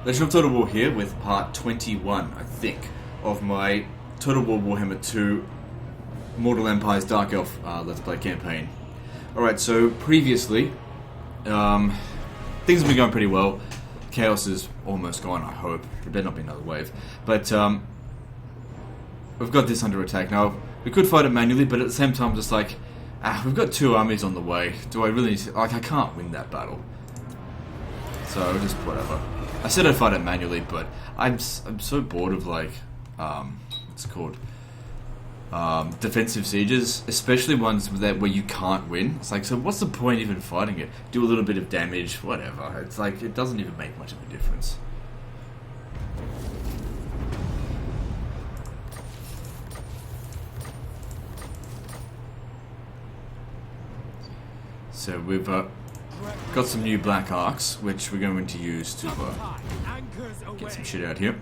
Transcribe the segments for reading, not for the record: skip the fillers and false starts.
Legend of Total War here with part 21, I think, of my Total War Warhammer 2 Mortal Empire's Dark Elf Let's Play campaign. Alright, so previously, things have been going pretty well. Chaos is almost gone, I hope. There better not be another wave. But, we've got this under attack. Now, we could fight it manually, but at the same time, just like, we've got two armies on the way. Do I really need to, like, I can't win that battle. So, just whatever. I said I'd fight it manually, but I'm so bored of, like, what's it called? Defensive sieges, especially ones where you can't win. It's like, so what's the point even fighting it? Do a little bit of damage, whatever. It's like, it doesn't even make much of a difference. So we've got some new black arcs, which we're going to use to get some shit out here.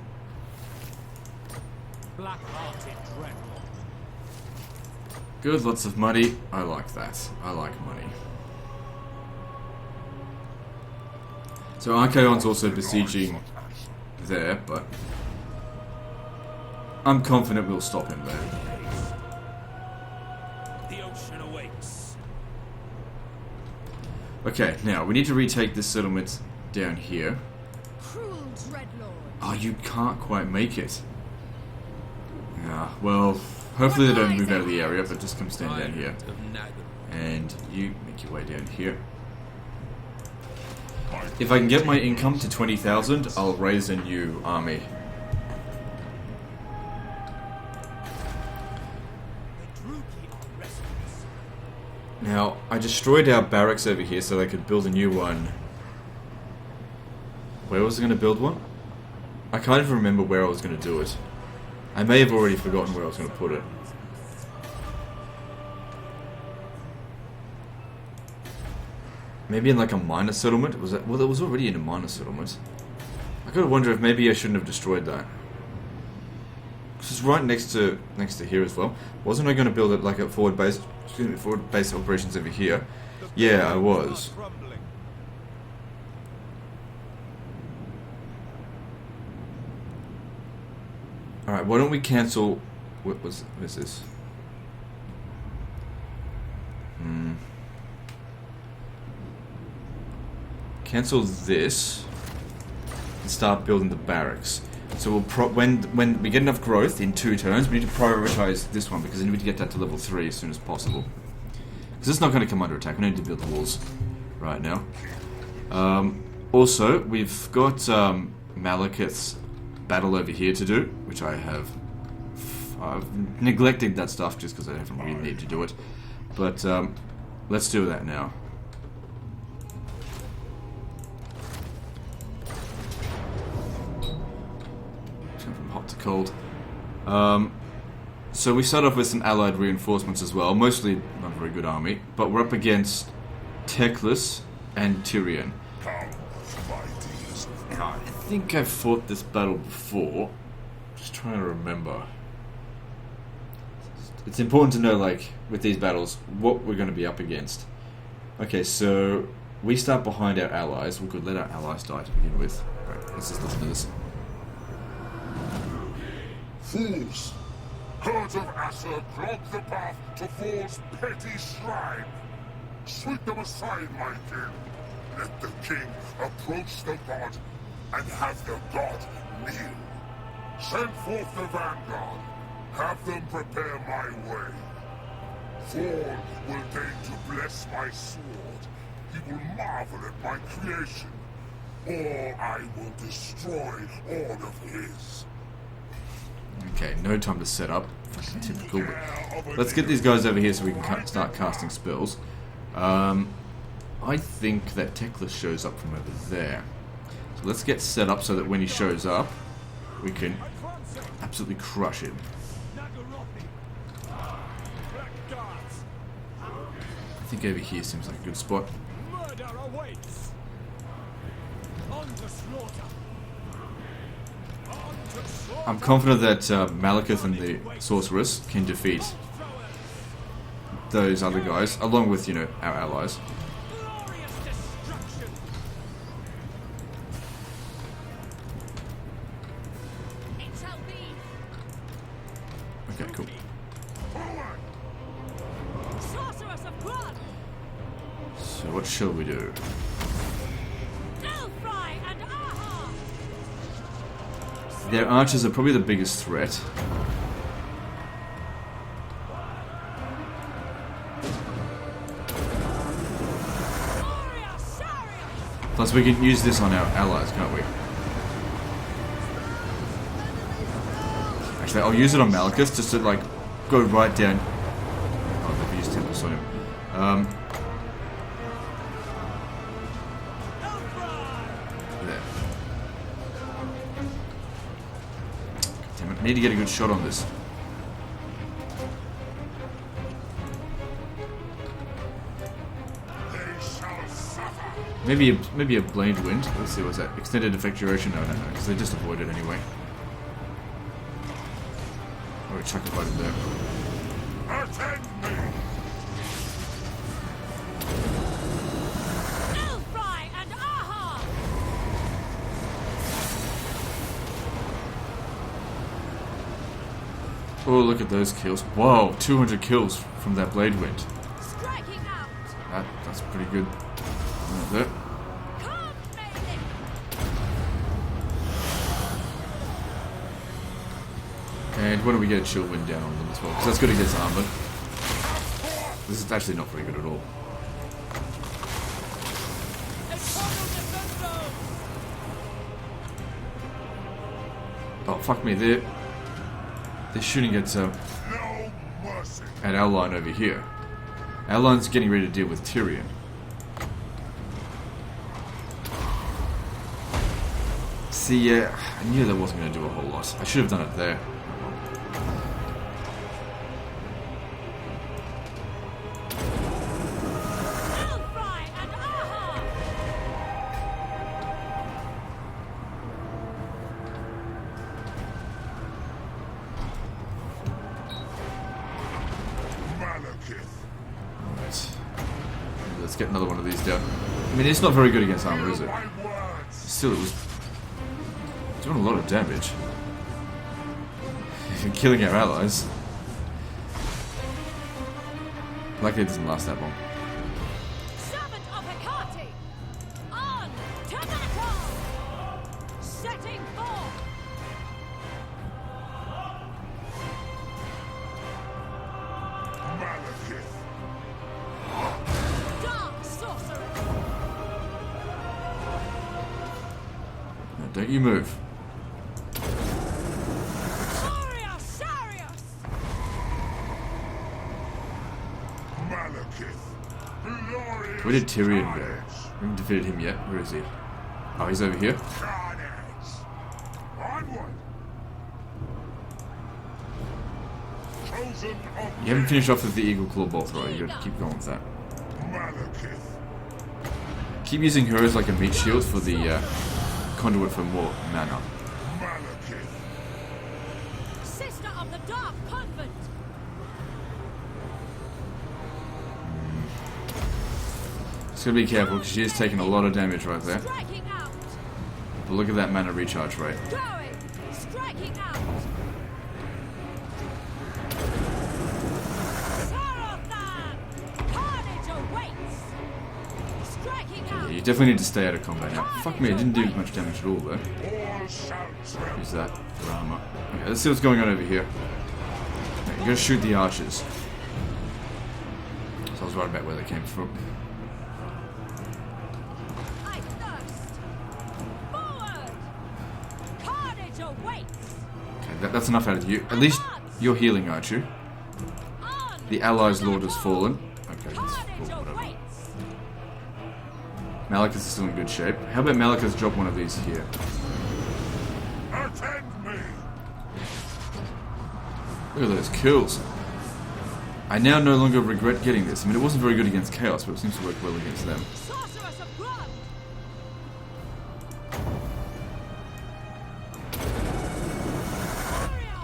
Good, lots of money. I like that. I like money. So Archaon's also besieging there, but I'm confident we'll stop him there. Okay, now we need to retake this settlement down here. Oh, you can't quite make it. Yeah, well, hopefully they don't move out of the area, but just come stand down here. And you make your way down here. If I can get my income to 20,000, I'll raise a new army. Now, I destroyed our barracks over here so they could build a new one. Where was I going to build one? I can't even remember where I was going to do it. I may have already forgotten where I was going to put it. Maybe in like a minor settlement? Was that? Well, it was already in a minor settlement. I gotta wonder if maybe I shouldn't have destroyed that. This is right next to here as well. Wasn't I going to build it like a forward base operations over here? Yeah, I was. Alright, why don't we cancel... What is this? Cancel this and start building the barracks. So we'll when we get enough growth in 2 turns, we need to prioritize this one because we need to get that to level 3 as soon as possible. Because it's not going to come under attack. We need to build the walls right now. Also, we've got Malekith's battle over here to do, which I've neglected that stuff just because I haven't really needed to do it. But let's do that now. Cold. So we start off with some allied reinforcements as well, mostly not a very good army, but we're up against Teclis and Tyrion. Now, I think I've fought this battle before. Just trying to remember. It's important to know, like, with these battles, what we're going to be up against. Okay, so we start behind our allies. We could let our allies die to begin with. Right, let's just listen to this. Fools! Herds of Aser clog the path to Thor's petty shrine. Sweep them aside, my king. Let the king approach the god and have the god kneel. Send forth the vanguard. Have them prepare my way. Thor will deign to bless my sword. He will marvel at my creation. Or I will destroy all of his. Okay, no time to set up. Typical. But let's get these guys over here so we can start casting spells. I think that Teclis shows up from over there. So let's get set up so that when he shows up, we can absolutely crush him. I think over here seems like a good spot. I'm confident that Malekith and the Sorceress can defeat those other guys, along with, you know, our allies. what shall we do? Their archers are probably the biggest threat. Plus we can use this on our allies, can't we? Actually, I'll use it on Malekith just to like go right down. Oh, they've used temples on him. There. Damn it, I need to get a good shot on this. Maybe a blade wind. Let's see, what's that? Extended effect duration? No, because they just avoid it anyway. Or a chuck a bite in there. Oh, look at those kills. Whoa, 200 kills from that blade wind. That's pretty good. There. And why don't we get a chill wind down on them as well? Because that's good against armor. This is actually not very good at all. Oh, fuck me. They're shooting at our line over here. Our line's getting ready to deal with Tyrion. See, yeah, I knew that wasn't going to do a whole lot. I should have done it there. Alright. Let's get another one of these down. I mean, it's not very good against armor, is it? Still, it was doing a lot of damage. Killing our allies. Luckily it doesn't last that long. Servant of Hecate! On to battle! Setting forth! Malekith! Dark sorcerer! Now, don't you move. Where did Tyrion go? We haven't defeated him yet. Where is he? Oh, he's over here. You haven't finished off with the Eagle Claw Bolt Thrower. You gotta keep going with that. Keep using her as like a meat shield for the conduit for more mana. Sister of the Dark Convent! Just gotta be careful because she is taking a lot of damage right there. Striking out! But look at that mana recharge rate. Going! Striking out! Sarathan! Carnage awaits! Striking Yeah, out! you definitely need to stay out of combat now. Fuck me, it didn't do much damage at all though. Use that for armor. Okay, let's see what's going on over here. Okay, you gotta shoot the archers. So I was right about where they came from. I thirst! Forward! Carnage awaits! Okay, that's enough out of you. At least you're healing, aren't you? On! The allies' lord has fallen. Okay, that's Carnage cool, whatever. awaits! Malekith is still in good shape. How about Malekith drop one of these here? Attend me! Look at those kills. I now no longer regret getting this. I mean, it wasn't very good against Chaos, but it seems to work well against them. Sorceress of blood! Aria!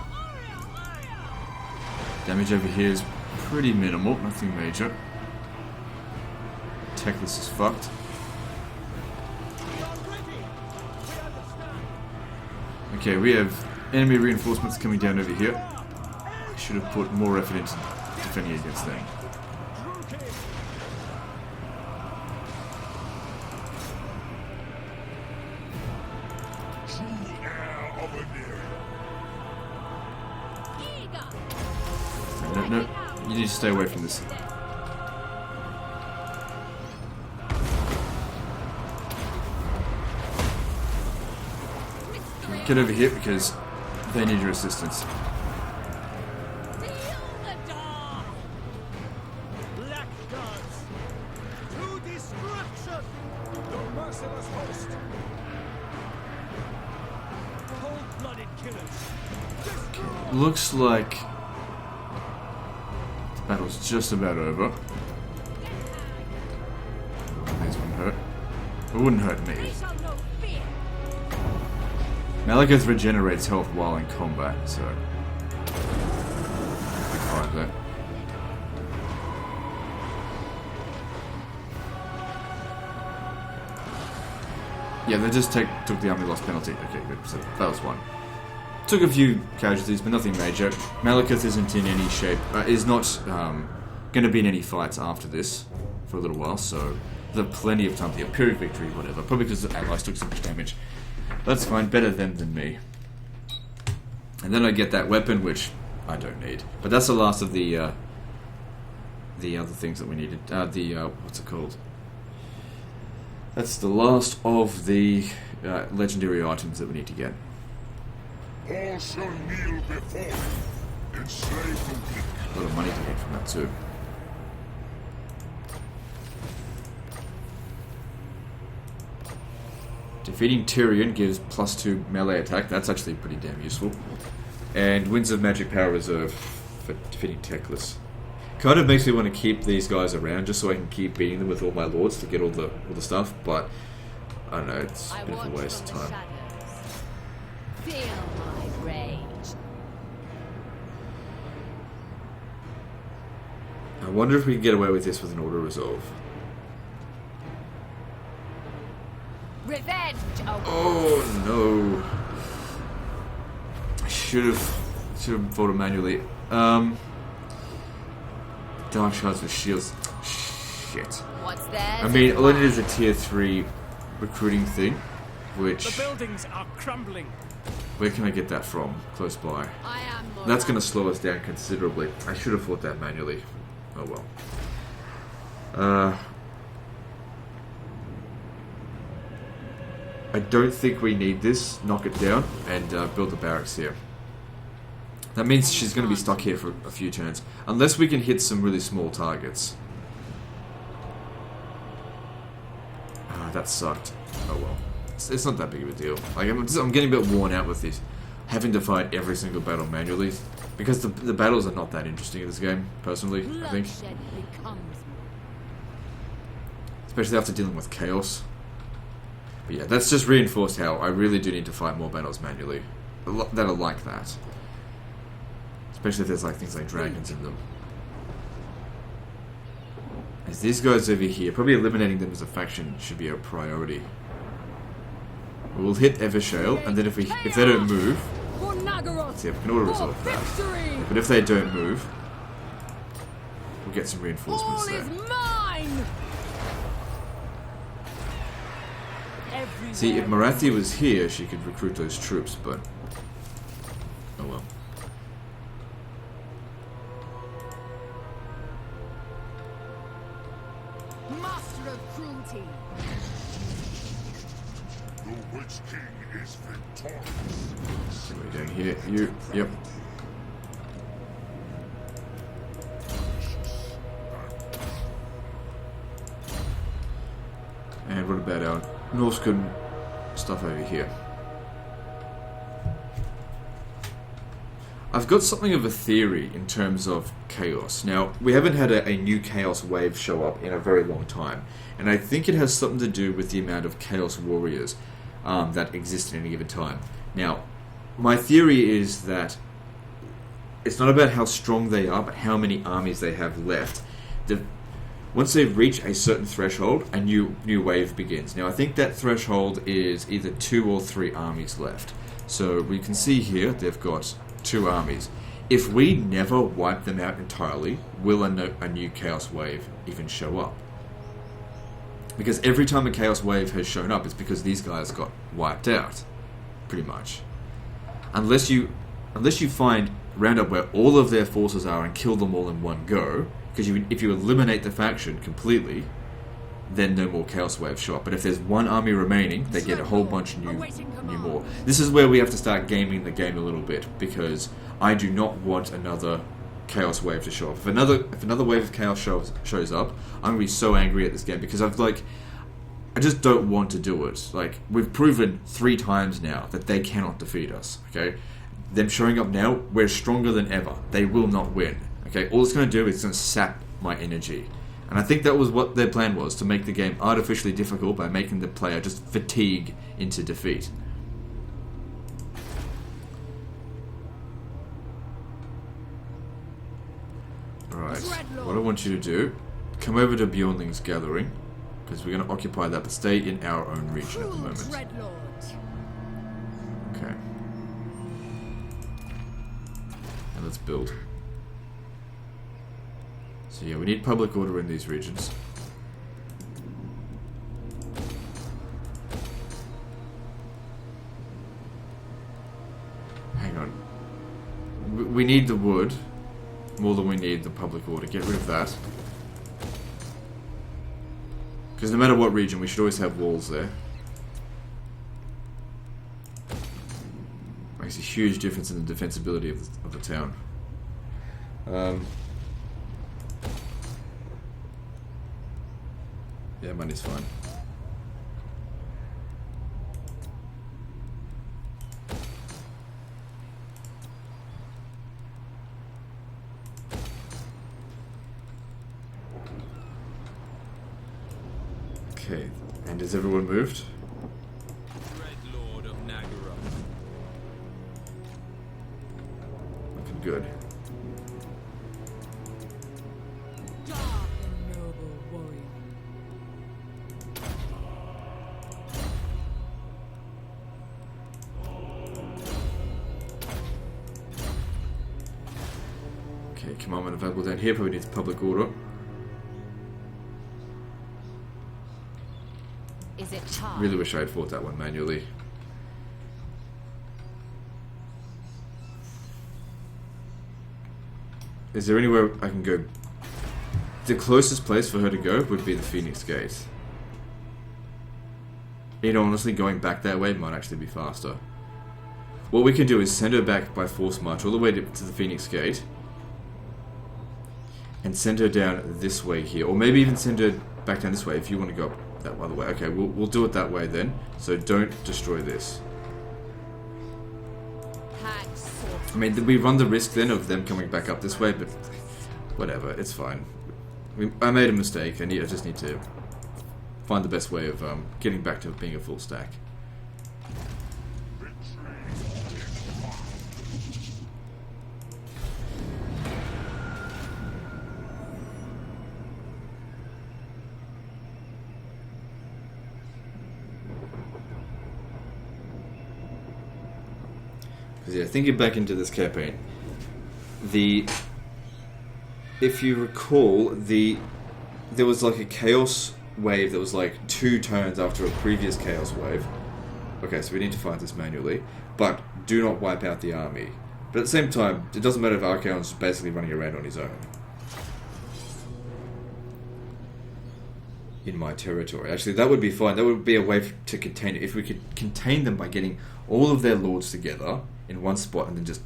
Damage over here is pretty minimal, nothing major. Techless is fucked. Okay, we have enemy reinforcements coming down over here. Should have put more effort into defending against them. true heir of Anir. Eager. No, you need to stay away from this. Get over here because they need your assistance. Seal the door. Black gods, to destruction! No merciless host. Cold-blooded killers. Looks like the battle's just about over. These wouldn't hurt. It wouldn't hurt me. They shall know fear. Malekith regenerates health while in combat, so I find that. Yeah, they just took the army loss penalty. Okay, good. So that was one. Took a few casualties, but nothing major. Malekith isn't in any shape. Is not going to be in any fights after this for a little while, so there's plenty of time for the Pyrrhic victory, whatever. Probably because the allies took so much damage. That's fine. Better them than me. And then I get that weapon, which I don't need. But that's the last of the other things that we needed. What's it called? That's the last of the legendary items that we need to get. All shall kneel before him, enslave the weak. A lot of money to get from that too. Defeating Tyrion gives +2 melee attack. That's actually pretty damn useful. And Winds of Magic Power Reserve for defeating Teclis. Kind of makes me want to keep these guys around just so I can keep beating them with all my lords to get all the stuff. But I don't know, it's a bit of a waste of time. Feel my rage. I wonder if we can get away with this with an auto resolve. Revenge. Oh no! I should have fought it manually. Dark shards with shields. Shit. What's that? I mean, all I need is a tier 3 recruiting thing, The which buildings are crumbling. where can I get that from? Close by. I am more That's going to slow us down considerably. I should have fought that manually. Oh well. I don't think we need this. Knock it down and build the barracks here. That means she's going to be stuck here for a few turns. Unless we can hit some really small targets. That sucked. Oh well. It's not that big of a deal. Like, I'm getting a bit worn out with this. Having to fight every single battle manually. Because the battles are not that interesting in this game, personally, I think. bloodshed becomes Especially after dealing with chaos. But yeah, that's just reinforced how I really do need to fight more battles manually. That are like that. Especially if there's like things like dragons in them. As these guys over here, probably eliminating them as a faction should be a priority. We'll hit Evershale, and then if they don't move, for Nagaroth. let's see if we can auto resolve that. Victory. But if they don't move, we'll get some All reinforcements there. is mine. See, if Marathi was here, she could recruit those troops, but oh well. Master of cruelty. The Witch King is victorious. What are we doing here? Yep. And what about our Norscan stuff over here? I've got something of a theory in terms of chaos. Now, we haven't had a new chaos wave show up in a very long time, and I think it has something to do with the amount of chaos warriors that exist at any given time. Now, my theory is that it's not about how strong they are, but how many armies they have left. Once they reach a certain threshold, a new wave begins. Now, I think that threshold is either 2 or 3 armies left. So we can see here they've got 2 armies. If we never wipe them out entirely, will a new chaos wave even show up? Because every time a chaos wave has shown up, it's because these guys got wiped out. pretty much. Unless you round up where all of their forces are and kill them all in one go, because if you eliminate the faction completely, then no more Chaos Waves show up. But if there's one army remaining, they get a whole bunch new more. This is where we have to start gaming the game a little bit, because I do not want another Chaos Wave to show up. If another wave of Chaos shows up, I'm gonna be so angry at this game, because I just don't want to do it. Like, we've proven 3 times now that they cannot defeat us, okay? Them showing up now, we're stronger than ever. They will not win, okay? All it's going to do is it's going to sap my energy. And I think that was what their plan was, to make the game artificially difficult by making the player just fatigue into defeat. Alright, what I want you to do, come over to Bjornling's Gathering, because we're going to occupy that, but stay in our own region at the moment. Okay. And let's build. So yeah, we need public order in these regions. Hang on. We need the wood more than we need the public order. Get rid of that. Because no matter what region, we should always have walls there. Makes a huge difference in the defensibility of the town. Yeah, money's fine. Okay, and has everyone moved? Dreadlord of Nagara. Looking good. Dark and noble warrior. Okay, commandment available down here. Probably needs public order. Is it charged? Really wish I had fought that one manually. Is there anywhere I can go? The closest place for her to go would be the Phoenix Gate. You know, honestly, going back that way might actually be faster. What we can do is send her back by force march all the way to the Phoenix Gate. And send her down this way here. Or maybe even send her back down this way if you want to go up that other way. Okay, we'll do it that way then. So don't destroy this. I mean, we run the risk then of them coming back up this way, but whatever, it's fine. I made a mistake, and I just need to find the best way of getting back to being a full stack. Yeah, thinking back into this campaign, if you recall, there was like a chaos wave that was like 2 turns after a previous chaos wave. Okay, so we need to find this manually, but do not wipe out the army. But at the same time, it doesn't matter if Archaon's basically running around on his own in my territory. Actually, that would be fine. That would be a way to contain it. If we could contain them by getting all of their lords together in one spot and then just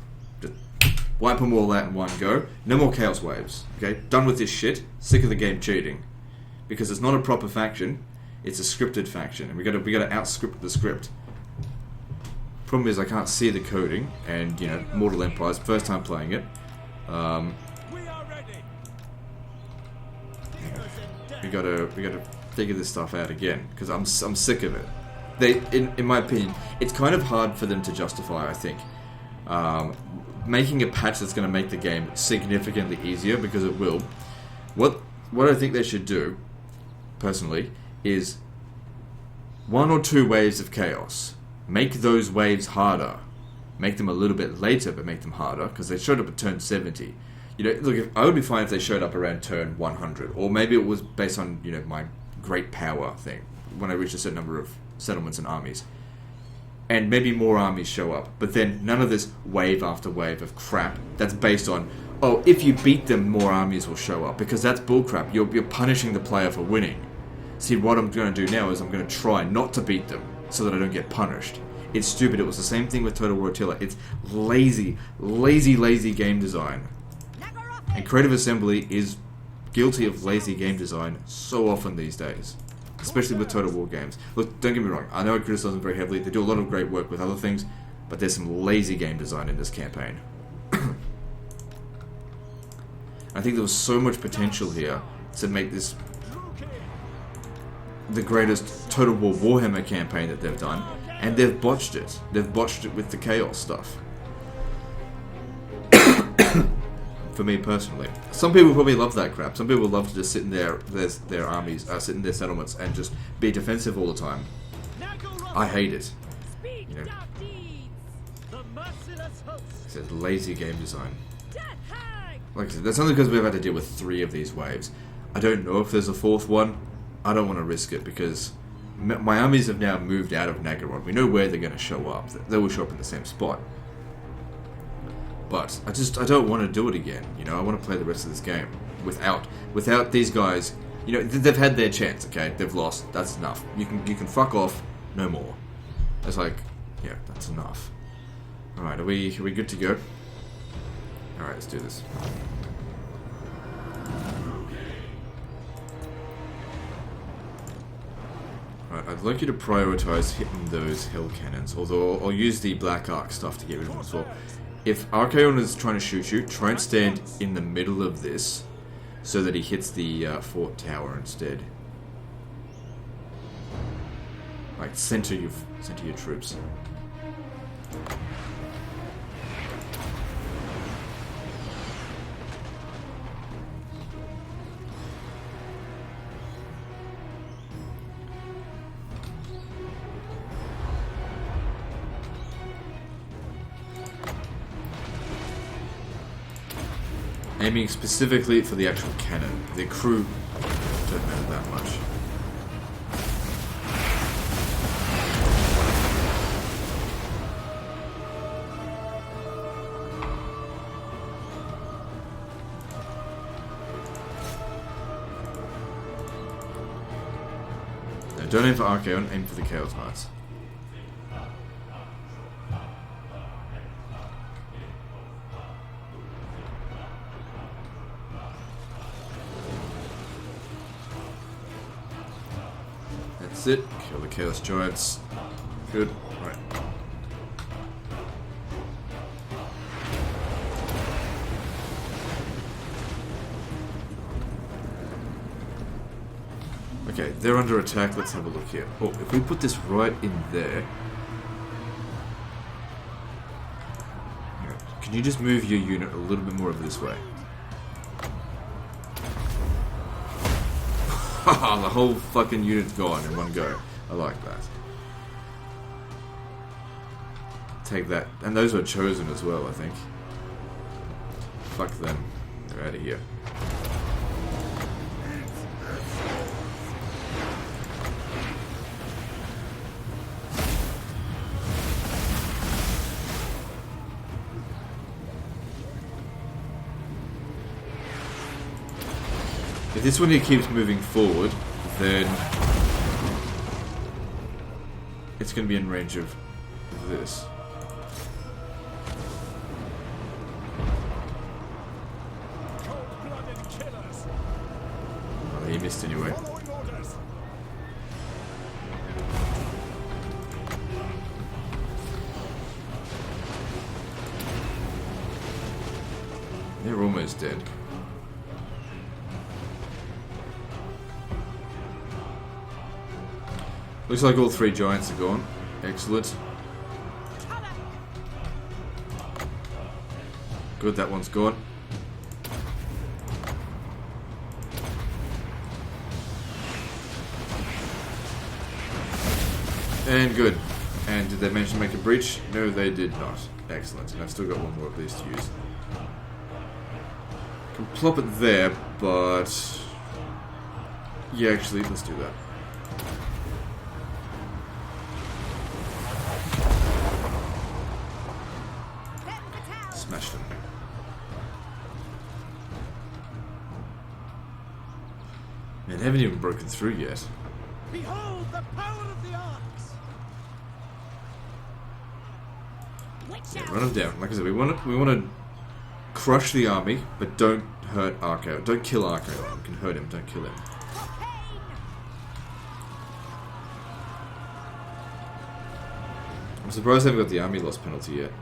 wipe them all out in one go. No more chaos waves. Okay, done with this shit. Sick of the game cheating, because it's not a proper faction. It's a scripted faction, and we got to outscript the script. Problem is, I can't see the coding, and you know, Mortal Empire's first time playing it. We are ready. We gotta figure this stuff out again, because I'm sick of it. In my opinion, it's kind of hard for them to justify, I think, making a patch that's going to make the game significantly easier, because it will. What I think they should do, personally, is 1 or 2 waves of chaos. Make those waves harder. Make them a little bit later, but make them harder, because they showed up at turn 70. You know, look, I would be fine if they showed up around turn 100, or maybe it was based on, you know, my great power thing, when I reached a certain number of settlements and armies. and maybe more armies show up, but then none of this wave after wave of crap that's based on, oh, if you beat them, more armies will show up, because that's bullcrap. You're punishing the player for winning. See, what I'm going to do now is I'm going to try not to beat them so that I don't get punished. It's stupid. It was the same thing with Total War Attila. It's lazy game design. And Creative Assembly is guilty of lazy game design so often these days. Especially with Total War games. Look, don't get me wrong, I know I criticize them very heavily, they do a lot of great work with other things, but there's some lazy game design in this campaign. I think there was so much potential here to make this the greatest Total War Warhammer campaign that they've done, and they've botched it. They've botched it with the Chaos stuff. For me personally. Some people probably love that crap. Some people love to just sit in their armies, sit in their settlements and just be defensive all the time. I hate it. You know. It says lazy game design. Like I said, that's only because we've had to deal with 3 of these waves. I don't know if there's a 4th one. I don't want to risk it because my armies have now moved out of Nagaron. We know where they're going to show up. They will show up in the same spot. But I don't want to do it again. You know, I want to play the rest of this game without these guys. You know, they've had their chance. Okay, they've lost. That's enough. You can fuck off. No more. It's like, yeah, that's enough. All right, are we good to go? All right, let's do this. Right, I'd like you to prioritize hitting those hill cannons. Although I'll use the black arc stuff to get rid of them as well. If Archaon is trying to shoot you, try and stand in the middle of this so that he hits the fort tower instead. Like, center your troops. Aiming specifically for the actual cannon. The crew don't matter that much. No, don't aim for Archaon, aim for the Chaos Knights. That's it. Kill the Chaos Giants. Good. Right. Okay, they're under attack. Let's have a look here. Oh, if we put this right in there... Can you just move your unit a little bit more over this way? Haha, the whole fucking unit's gone in one go. I like that. Take that. And those were chosen as well, I think. Fuck them. They're out of here. If this one here keeps moving forward, then it's going to be in range of this. Oh, he missed anyway. They're almost dead. Looks like all 3 giants are gone. Excellent. Good, that one's gone. And good. And did they manage to make a breach? No, they did not. Excellent. And I've still got one more of these to use. Can plop it there, but... yeah, actually, let's do that. haven't even broken through yet. Behold the power of the arts! Yeah, run them down. Like I said, we want to crush the army, but don't hurt Arco. Don't kill Arco. You can hurt him, don't kill him. I'm surprised they haven't got the army loss penalty yet.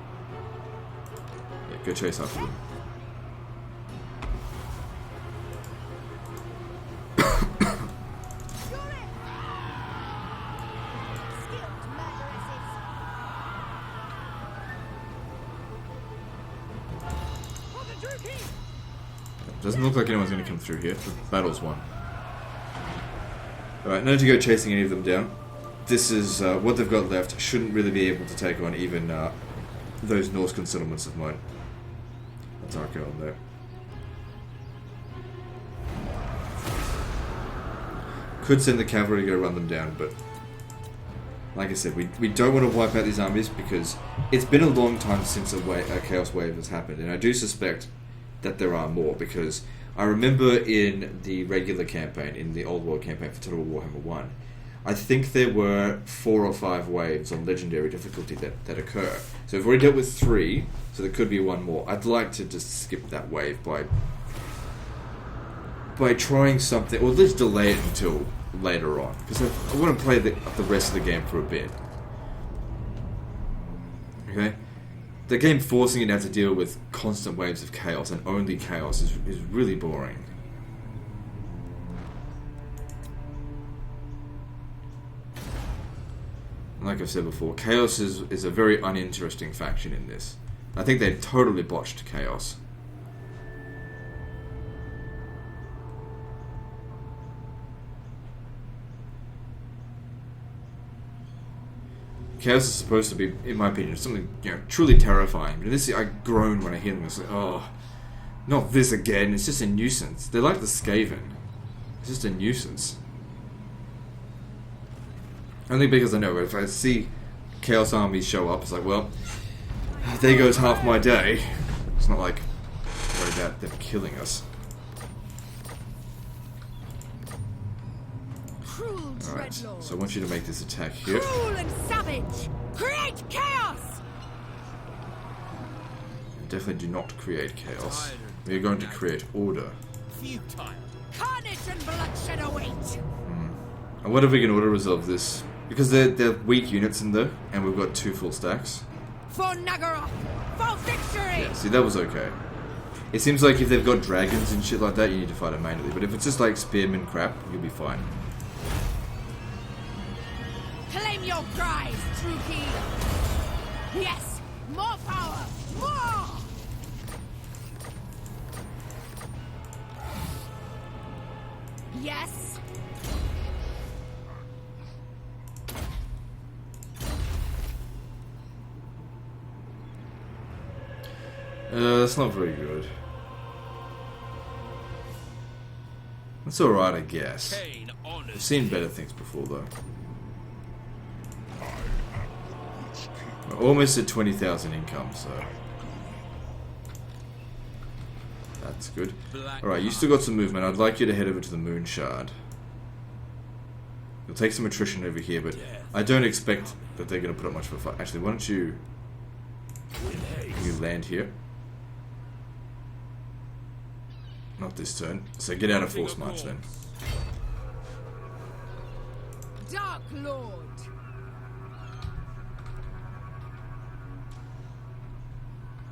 Yeah, go chase after them. Doesn't look like anyone's going to come through here. The battle's won. Alright, no need to go chasing any of them down. This is what they've got left. Shouldn't really be able to take on even those Norse settlements of mine. That's Arco on there. Could send the cavalry to go run them down, but like I said, we don't want to wipe out these armies because it's been a long time since a Chaos Wave has happened, and I do suspect that there are more, because I remember in the regular campaign, in the Old World campaign for Total Warhammer 1, I think there were 4 or 5 waves on legendary difficulty that occur. So we've already dealt with 3, so there could be one more. I'd like to just skip that wave by trying something, or at least delay it until later on, because I want to play the rest of the game for a bit. Okay? The game forcing you to have to deal with constant waves of chaos and only chaos is really boring. Like I've said before, chaos is a very uninteresting faction in this. I think they totally botched chaos. Chaos is supposed to be, in my opinion, something truly terrifying. But this, I groan when I hear them. It's like, oh, not this again. It's just a nuisance. They're like the Skaven. It's just a nuisance. Only because I know if I see Chaos armies show up, it's like, well, there goes half my day. It's not like worried about them killing us. Alright, so I want you to make this attack here. Cruel and savage! Create chaos! Definitely do not create chaos. We are going to create order. Futile. Carnage and bloodshed await! And what if we can auto resolve this? Because they're weak units in there, and we've got 2 full stacks. For Nagaroth! For victory! Yeah, see, that was okay. It seems like if they've got dragons and shit like that, you need to fight it manually. But if it's just like spearman crap, you'll be fine. Claim your prize, true king! Yes! More power! More! Yes! That's not very good. That's alright, I guess. Pain, honor, I've seen better things before, though. We're almost at 20,000 income, so that's good. Alright, you still got some movement. I'd like you to head over to the Moon Shard. You'll take some attrition over here, but I don't expect that they're going to put up much of a fight. Actually, why don't you land here? Not this turn. So get out of Force March then. Dark Lord!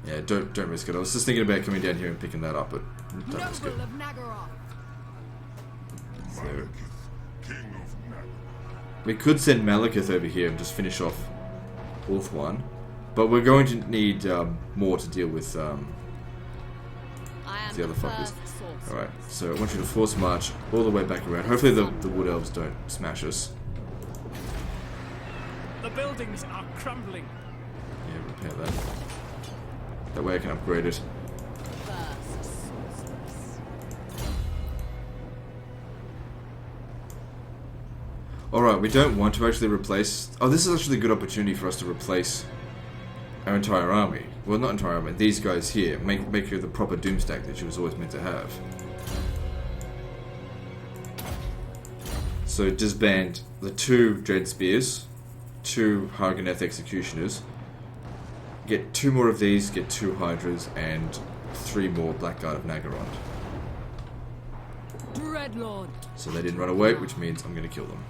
Yeah, don't risk it. I was just thinking about coming down here and picking that up, but don't risk it. Noble of Nagaroth! So, King of Nagaroth. we could send Malekith over here and just finish off Wolf 1, but we're going to need more to deal with I am the other fuckers. first sorcerer. Alright, so I want you to force march all the way back around. Hopefully the Wood Elves don't smash us. The buildings are crumbling. Yeah, repair that. That way I can upgrade it. First sorceress. Alright, we don't want to actually replace... Oh, this is actually a good opportunity for us to replace our entire army. Well, not entire army, these guys here. Make her the proper Doomstack that she was always meant to have. So disband the 2 Dread Spears, 2 Hargoneth Executioners, get 2 more of these, get 2 Hydras, and 3 more Blackguard of Nagaron. Dreadlord. So they didn't run away, which means I'm going to kill them.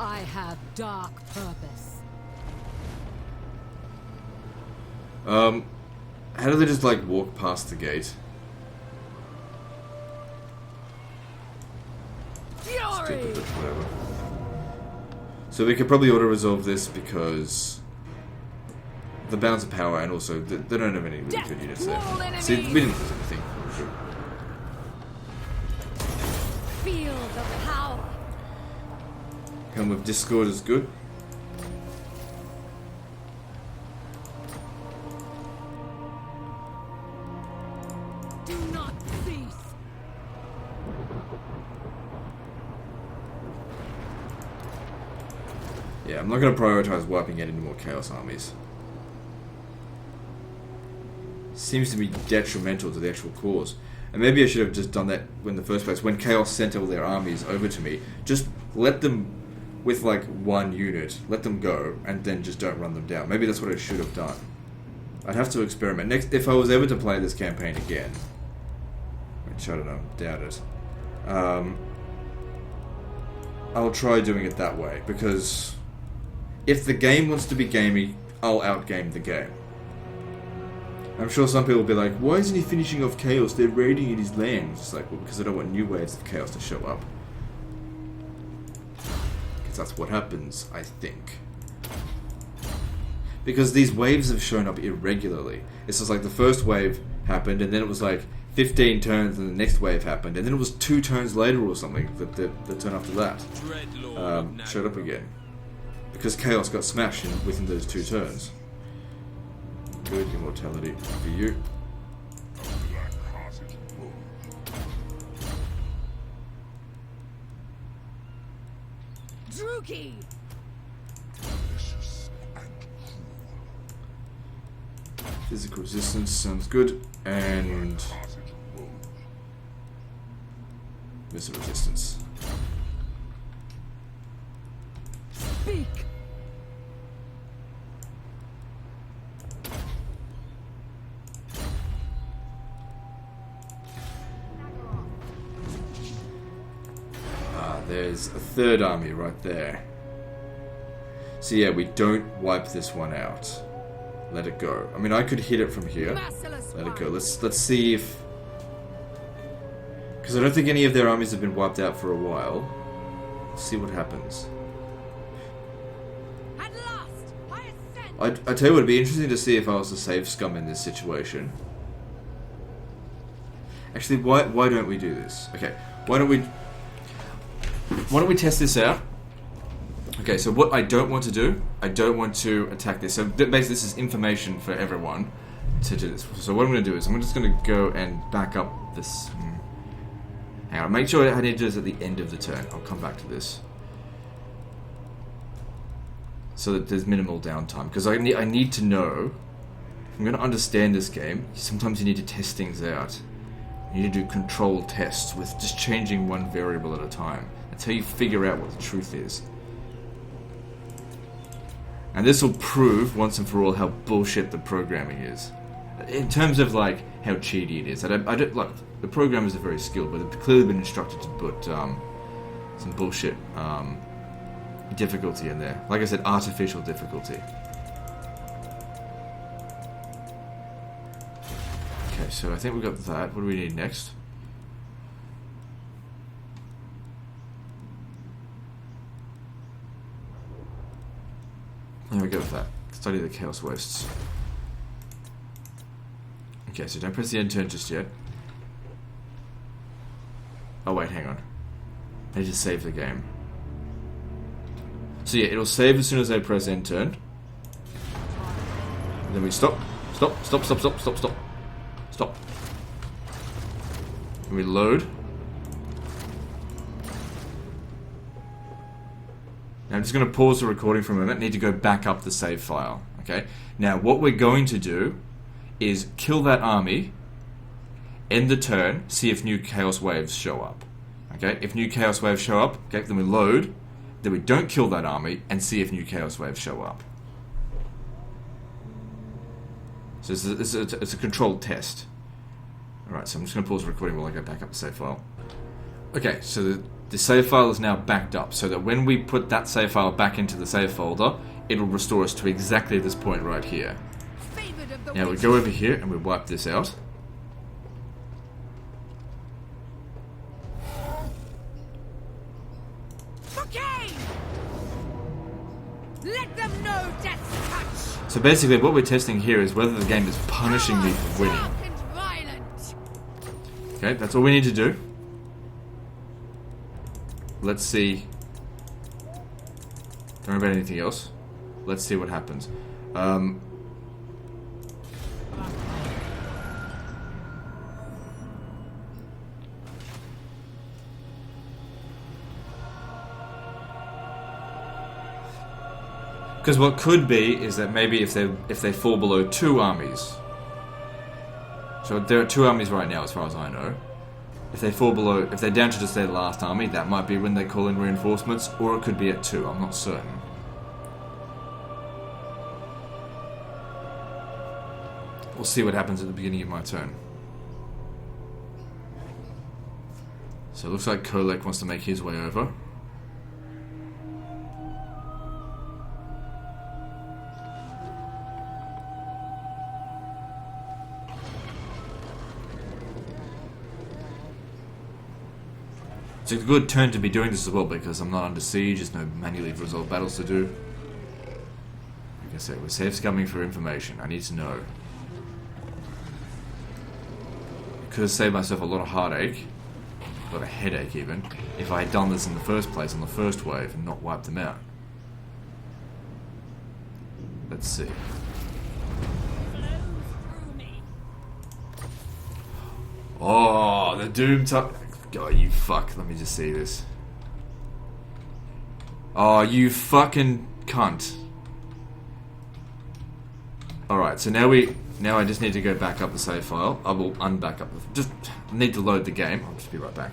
I have dark purpose. How do they just like walk past the gate? Fury. Stupid, but whatever. So we could probably auto-resolve this because the balance of power, and also they don't have any really good units there. See, we didn't lose anything. Feel the power. Helm of Discord is good. Do not cease. Yeah, I'm not going to prioritize wiping out any more Chaos armies. Seems to be detrimental to the actual cause. And maybe I should have just done that in the first place. When Chaos sent all their armies over to me, just let them, with like 1 unit, let them go, and then just don't run them down. Maybe that's what I should have done. I'd have to experiment. Next, if I was ever to play this campaign again, which I don't know, doubt it, I'll try doing it that way, because if the game wants to be gamey, I'll outgame the game. I'm sure some people will be like, why isn't he finishing off Chaos? They're raiding in his land. It's like, well, because I don't want new waves of Chaos to show up. Because that's what happens, I think. Because these waves have shown up irregularly. It's just like the first wave happened, and then it was like 15 turns, and the next wave happened, and then it was 2 turns later or something, the turn after that, showed up again. Because Chaos got smashed within those 2 turns. Good immortality for you. Black-hearted rogue. Druki. Vicious and cruel. Physical resistance sounds good, and Black-hearted rogue. missile resistance. Speak. There's a 3rd army right there. So yeah, we don't wipe this one out. Let it go. I mean, I could hit it from here. Merciless Let it go. one. Let's see if... Because I don't think any of their armies have been wiped out for a while. Let's see what happens. At last, I ascend. I tell you what, it'd be interesting to see if I was to save scum in this situation. Actually, why don't we do this? Okay, why don't we test this out? Okay, so what I don't want to do, I don't want to attack this. So basically this is information for everyone to do this. So what I'm going to do is I'm just going to go and back up this. Hang on, make sure I need to do this at the end of the turn. I'll come back to this. So that there's minimal downtime. Because I need to know, if I'm going to understand this game, sometimes you need to test things out. You need to do controlled tests with just changing one variable at a time. Until you figure out what the truth is. And this will prove, once and for all, how bullshit the programming is. In terms of, like, how cheaty it is. I don't like, the programmers are very skilled, but they've clearly been instructed to put some bullshit difficulty in there. Like I said, artificial difficulty. Okay, so I think we got that. What do we need next? There we go with that. Study the Chaos Wastes. Okay, so don't press the end turn just yet. Oh wait, hang on. I need to save the game. So yeah, it'll save as soon as I press end turn. And then we stop. Stop. And we load. Now I'm just going to pause the recording for a moment. I need to go back up the save file. Okay. Now what we're going to do is kill that army end the turn, see if new Chaos Waves show up. Okay, if new Chaos Waves show up, okay, then we load, then we don't kill that army, and see if new Chaos Waves show up. So it's a controlled test. Alright, so I'm just going to pause the recording while I go back up the save file. Okay, so the save file is now backed up, so that when we put that save file back into the save folder, it'll restore us to exactly this point right here. Now we go over here and we wipe this out. Okay. Let them know death's touch. So basically what we're testing here is whether the game is punishing me for winning. Dark and violent. Okay, that's all we need to do. Let's see. Don't worry about anything else. Let's see what happens. Because what could be is that maybe if they fall below 2 armies. So there are 2 armies right now, as far as I know. If they fall below, if they're down to just their last army, that might be when they call in reinforcements, or it could be at 2. I'm not certain. We'll see what happens at the beginning of my turn. So it looks like Kolek wants to make his way over. It's a good turn to be doing this as well because I'm not under siege, there's no manually resolved battles to do. Like I said, we're safe scumming for information. I need to know. Could have saved myself a lot of heartache, a lot of headache even, if I had done this in the first place on the first wave and not wiped them out. Let's see. Oh, the Doom Tuck. Oh, you fuck. Let me just see this. Oh, you fucking cunt. Alright, so now I just need to go back up the save file. I will unback up. Just need to load the game. I'll just be right back.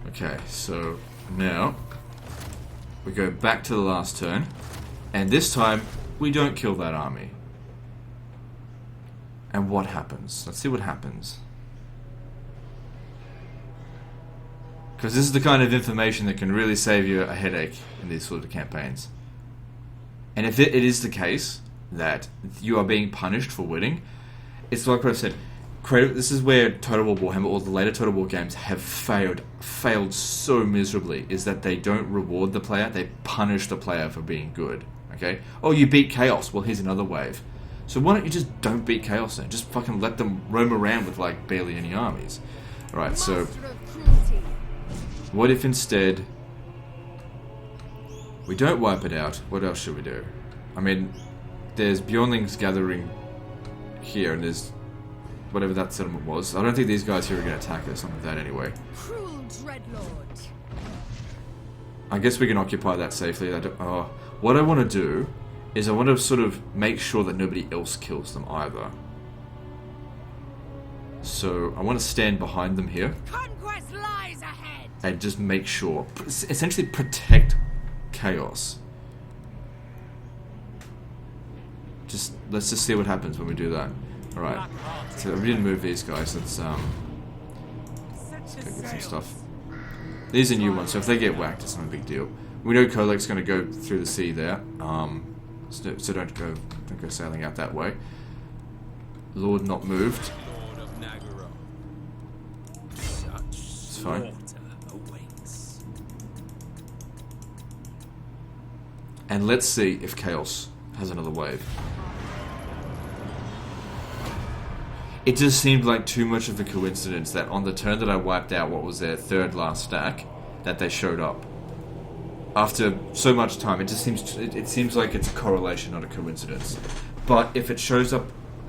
Okay, so now we go back to the last turn. And this time, we don't kill that army. And what happens? Let's see what happens. Because this is the kind of information that can really save you a headache in these sort of campaigns. And if it is the case that you are being punished for winning, it's like what I've said. This is where Total War Warhammer or the later Total War games have failed so miserably, is that they don't reward the player, they punish the player for being good. Okay? Oh, you beat Chaos. Well, here's another wave. So why don't you just don't beat Chaos then? Just fucking let them roam around with like barely any armies. Alright, so what if instead we don't wipe it out? What else should we do? I mean, there's Bjornlings gathering here, and there's whatever that settlement was. I don't think these guys here are going to attack us, something like that anyway. Cruel Dreadlord. I guess we can occupy that safely. What I want to do is I want to sort of make sure that nobody else kills them either. So I want to stand behind them here. Conquest lies ahead. And just make sure, essentially protect Chaos. Let's just see what happens when we do that. Alright, so we didn't move these guys, let's go get some stuff. These are new ones, so if they get whacked, it's not a big deal. We know Kolek's going to go through the sea there, so don't go sailing out that way. Lord not moved. It's fine. And let's see if Chaos has another wave. It just seemed like too much of a coincidence that on the turn that I wiped out what was their third last stack, that they showed up. After so much time, it seems like it's a correlation, not a coincidence. But if it shows up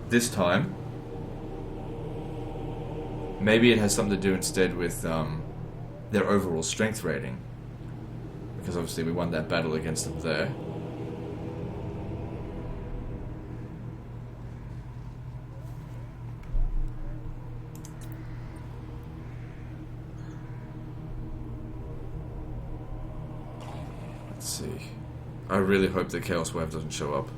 this time, maybe it has something to do instead with their overall strength rating. Because obviously we won that battle against them there. Let's see. I really hope the Chaos Wave doesn't show up.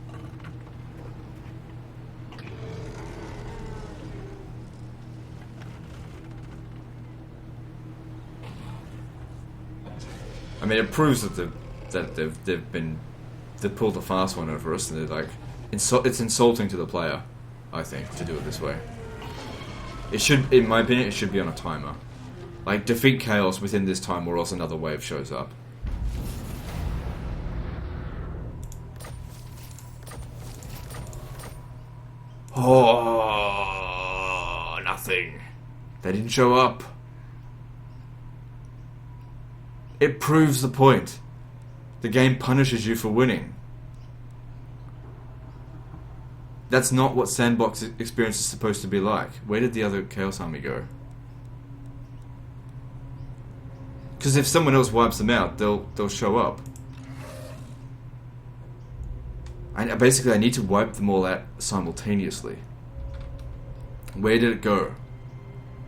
I mean, it proves that they've pulled a fast one over us, and they're like, it's insulting to the player, I think, to do it this way. It should, in my opinion, it should be on a timer. Like, defeat Chaos within this time, or else another wave shows up. Oh, nothing. They didn't show up. It proves the point. The game punishes you for winning. That's not what sandbox experience is supposed to be like. Where did the other Chaos Army go? Because if someone else wipes them out, they'll show up. Basically, I need to wipe them all out simultaneously. Where did it go?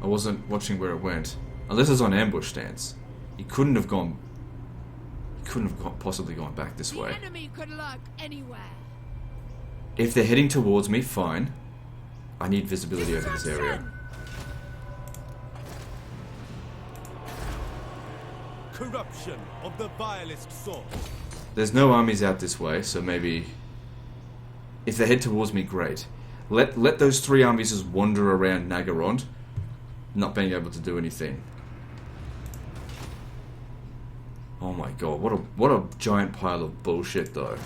I wasn't watching where it went. Unless it's on ambush stance. He couldn't have gone... He couldn't have possibly gone back this way. The enemy could lurk anywhere. If they're heading towards me, fine. I need visibility over this area. Corruption of the vilest sort. There's no armies out this way, so maybe... If they head towards me, great. Let those 3 armies just wander around Nagarond, not being able to do anything. Oh my god, what a giant pile of bullshit though.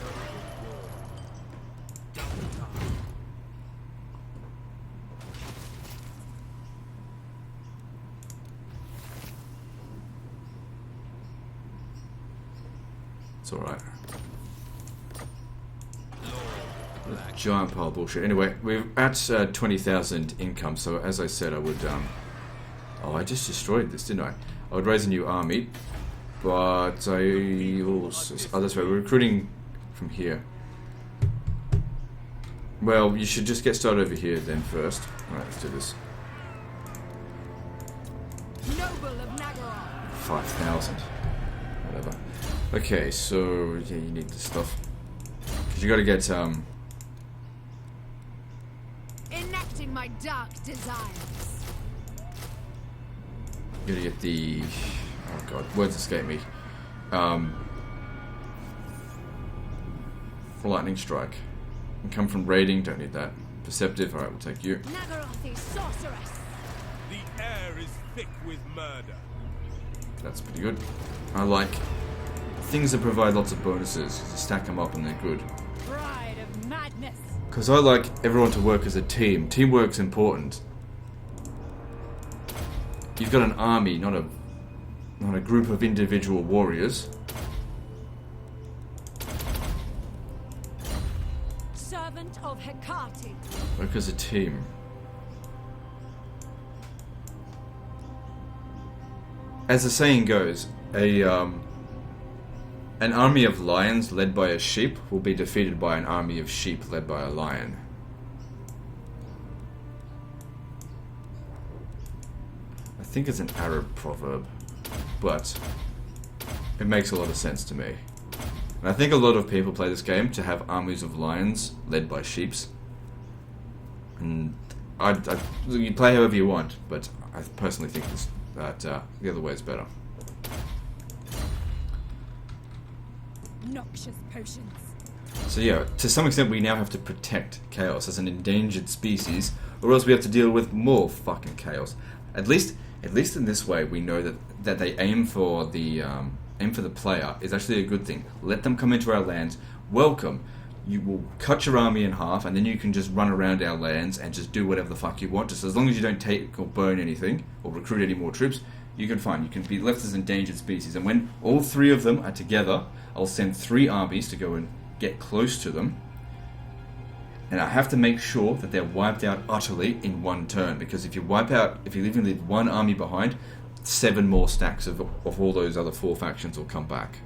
It's alright. Giant pile of bullshit. Anyway, we're at 20,000 income, so as I said I would, oh, I just destroyed this, didn't I? I would raise a new army, but I also... Oh, that's right, we're recruiting from here. Well, you should just get started over here then first. Alright, let's do this. Noble of Nagaron. 5,000. Whatever. Okay, so, yeah, you need this stuff. Because you gotta get, Enacting my dark desires. you gotta get the... Oh god, words escape me. Lightning Strike. And come from raiding, don't need that. Perceptive, alright, we'll take you. Nagaroth is sorceress. The air is thick with murder. That's pretty good. I like things that provide lots of bonuses. You stack them up and they're good. Bride of madness. Because I like everyone to work as a team. Teamwork's important. You've got an army, not a group of individual warriors. Servant of Hecate. Work as a team. As the saying goes, an army of lions led by a sheep will be defeated by an army of sheep led by a lion. I think it's an Arab proverb, but it makes a lot of sense to me. And I think a lot of people play this game to have armies of lions led by sheeps. And you play however you want, but I personally think that the other way is better. Noxious potions. So yeah, to some extent we now have to protect Chaos as an endangered species, or else we have to deal with more fucking Chaos. At least in this way we know that they aim for the player is actually a good thing. Let them come into our lands, welcome. You will cut your army in half, and then you can just run around our lands and just do whatever the fuck you want. Just as long as you don't take or burn anything or recruit any more troops, you can fine. You can be left as endangered species. And when all 3 of them are together, I'll send 3 armies to go and get close to them. And I have to make sure that they're wiped out utterly in one turn. Because if you even leave 1 army behind, 7 more stacks of all those other 4 factions will come back.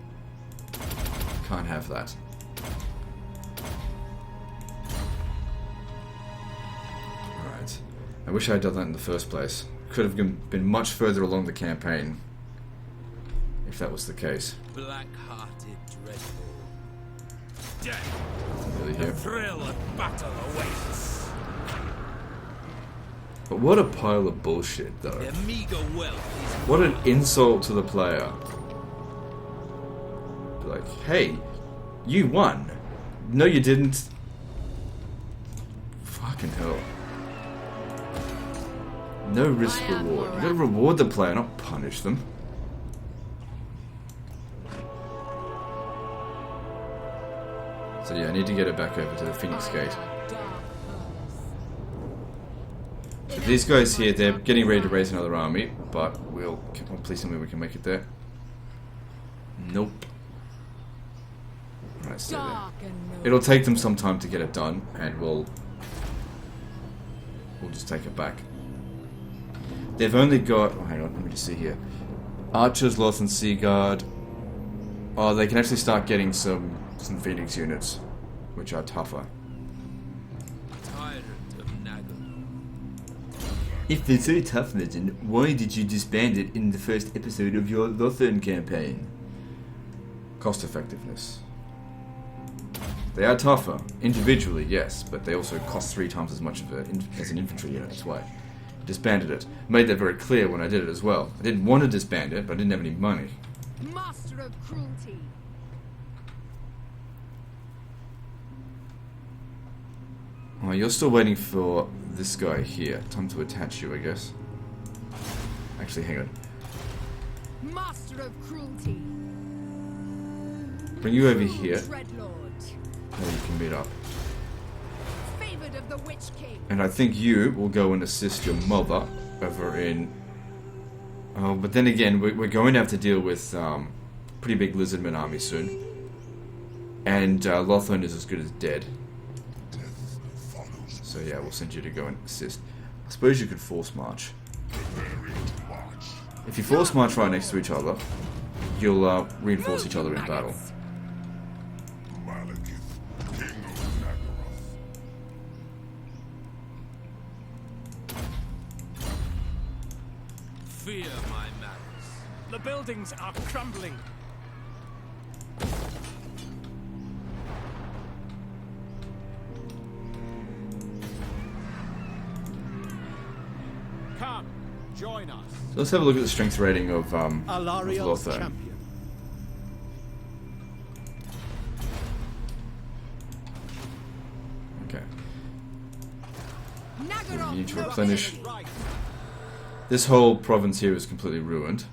Can't have that. Alright. I wish I had done that in the first place. Could have been much further along the campaign. if that was the case. Black-hearted dreadful. Death. Really The here. thrill of battle awaits. But what a pile of bullshit, though. Their meager wealth is What an insult to the player. Be like, hey, you won. No, you didn't. Fucking hell. No risk reward. You gotta reward the player, not punish them. So yeah, I need to get it back over to the Phoenix Gate. So these guys here, they're getting ready to raise another army, but we'll... please tell me we can make it there. Nope. Alright, stay there. It'll take them some time to get it done, and we'll just take it back. They've only got... oh, hang on, let me just see here. Archers, Loth and Seaguard. Oh, they can actually start getting some Phoenix units, which are tougher. tyrant of Nagara. If they're so tough, Legend, why did you disband it in the first episode of your Lothern campaign? Cost effectiveness. They are tougher, individually, yes, but they also cost 3 times as much as an infantry unit, that's why. Disbanded it. Made that very clear when I did it as well. I didn't want to disband it, but I didn't have any money. Master of cruelty. Oh, you're still waiting for this guy here. Time to attach you, I guess. Actually, hang on. Master of cruelty. Bring you over here. Dreadlord. Now you can meet up. Favored of the Witch King. And I think you will go and assist your mother over in... oh, but then again, we're going to have to deal with pretty big lizardman army soon. And Lothern is as good as dead. Death follows. So yeah, we'll send you to go and assist. I suppose you could force march. Preparing to march. If you force march right next to each other, you'll reinforce each other in battle. Malekith, king of Nagara. Fear my malice. The buildings are crumbling. Come, join us. So let's have a look at the strength rating of Alariel's Lothar. champion. Okay. Nagara. We need to replenish. This whole province here is completely ruined.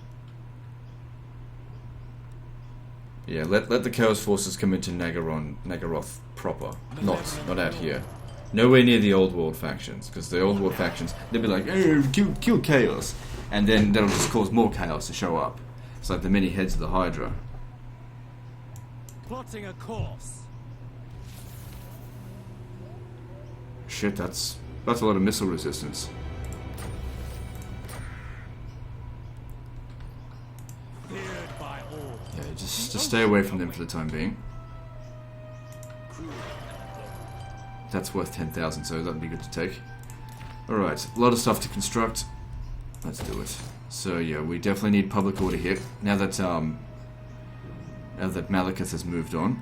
Yeah, let the Chaos Forces come into Nagaroth proper. Not out here. Nowhere near the Old World factions, because the Old World factions, they'll be like, hey, kill Chaos. And then that'll just cause more chaos to show up. It's like the many heads of the Hydra. Plotting a course. Shit, that's a lot of missile resistance. Feared by all. Yeah, just stay away from them for the time being. That's worth 10,000, so that'd be good to take. Alright, a lot of stuff to construct. Let's do it. So yeah, we definitely need public order here. Now that Malekith has moved on.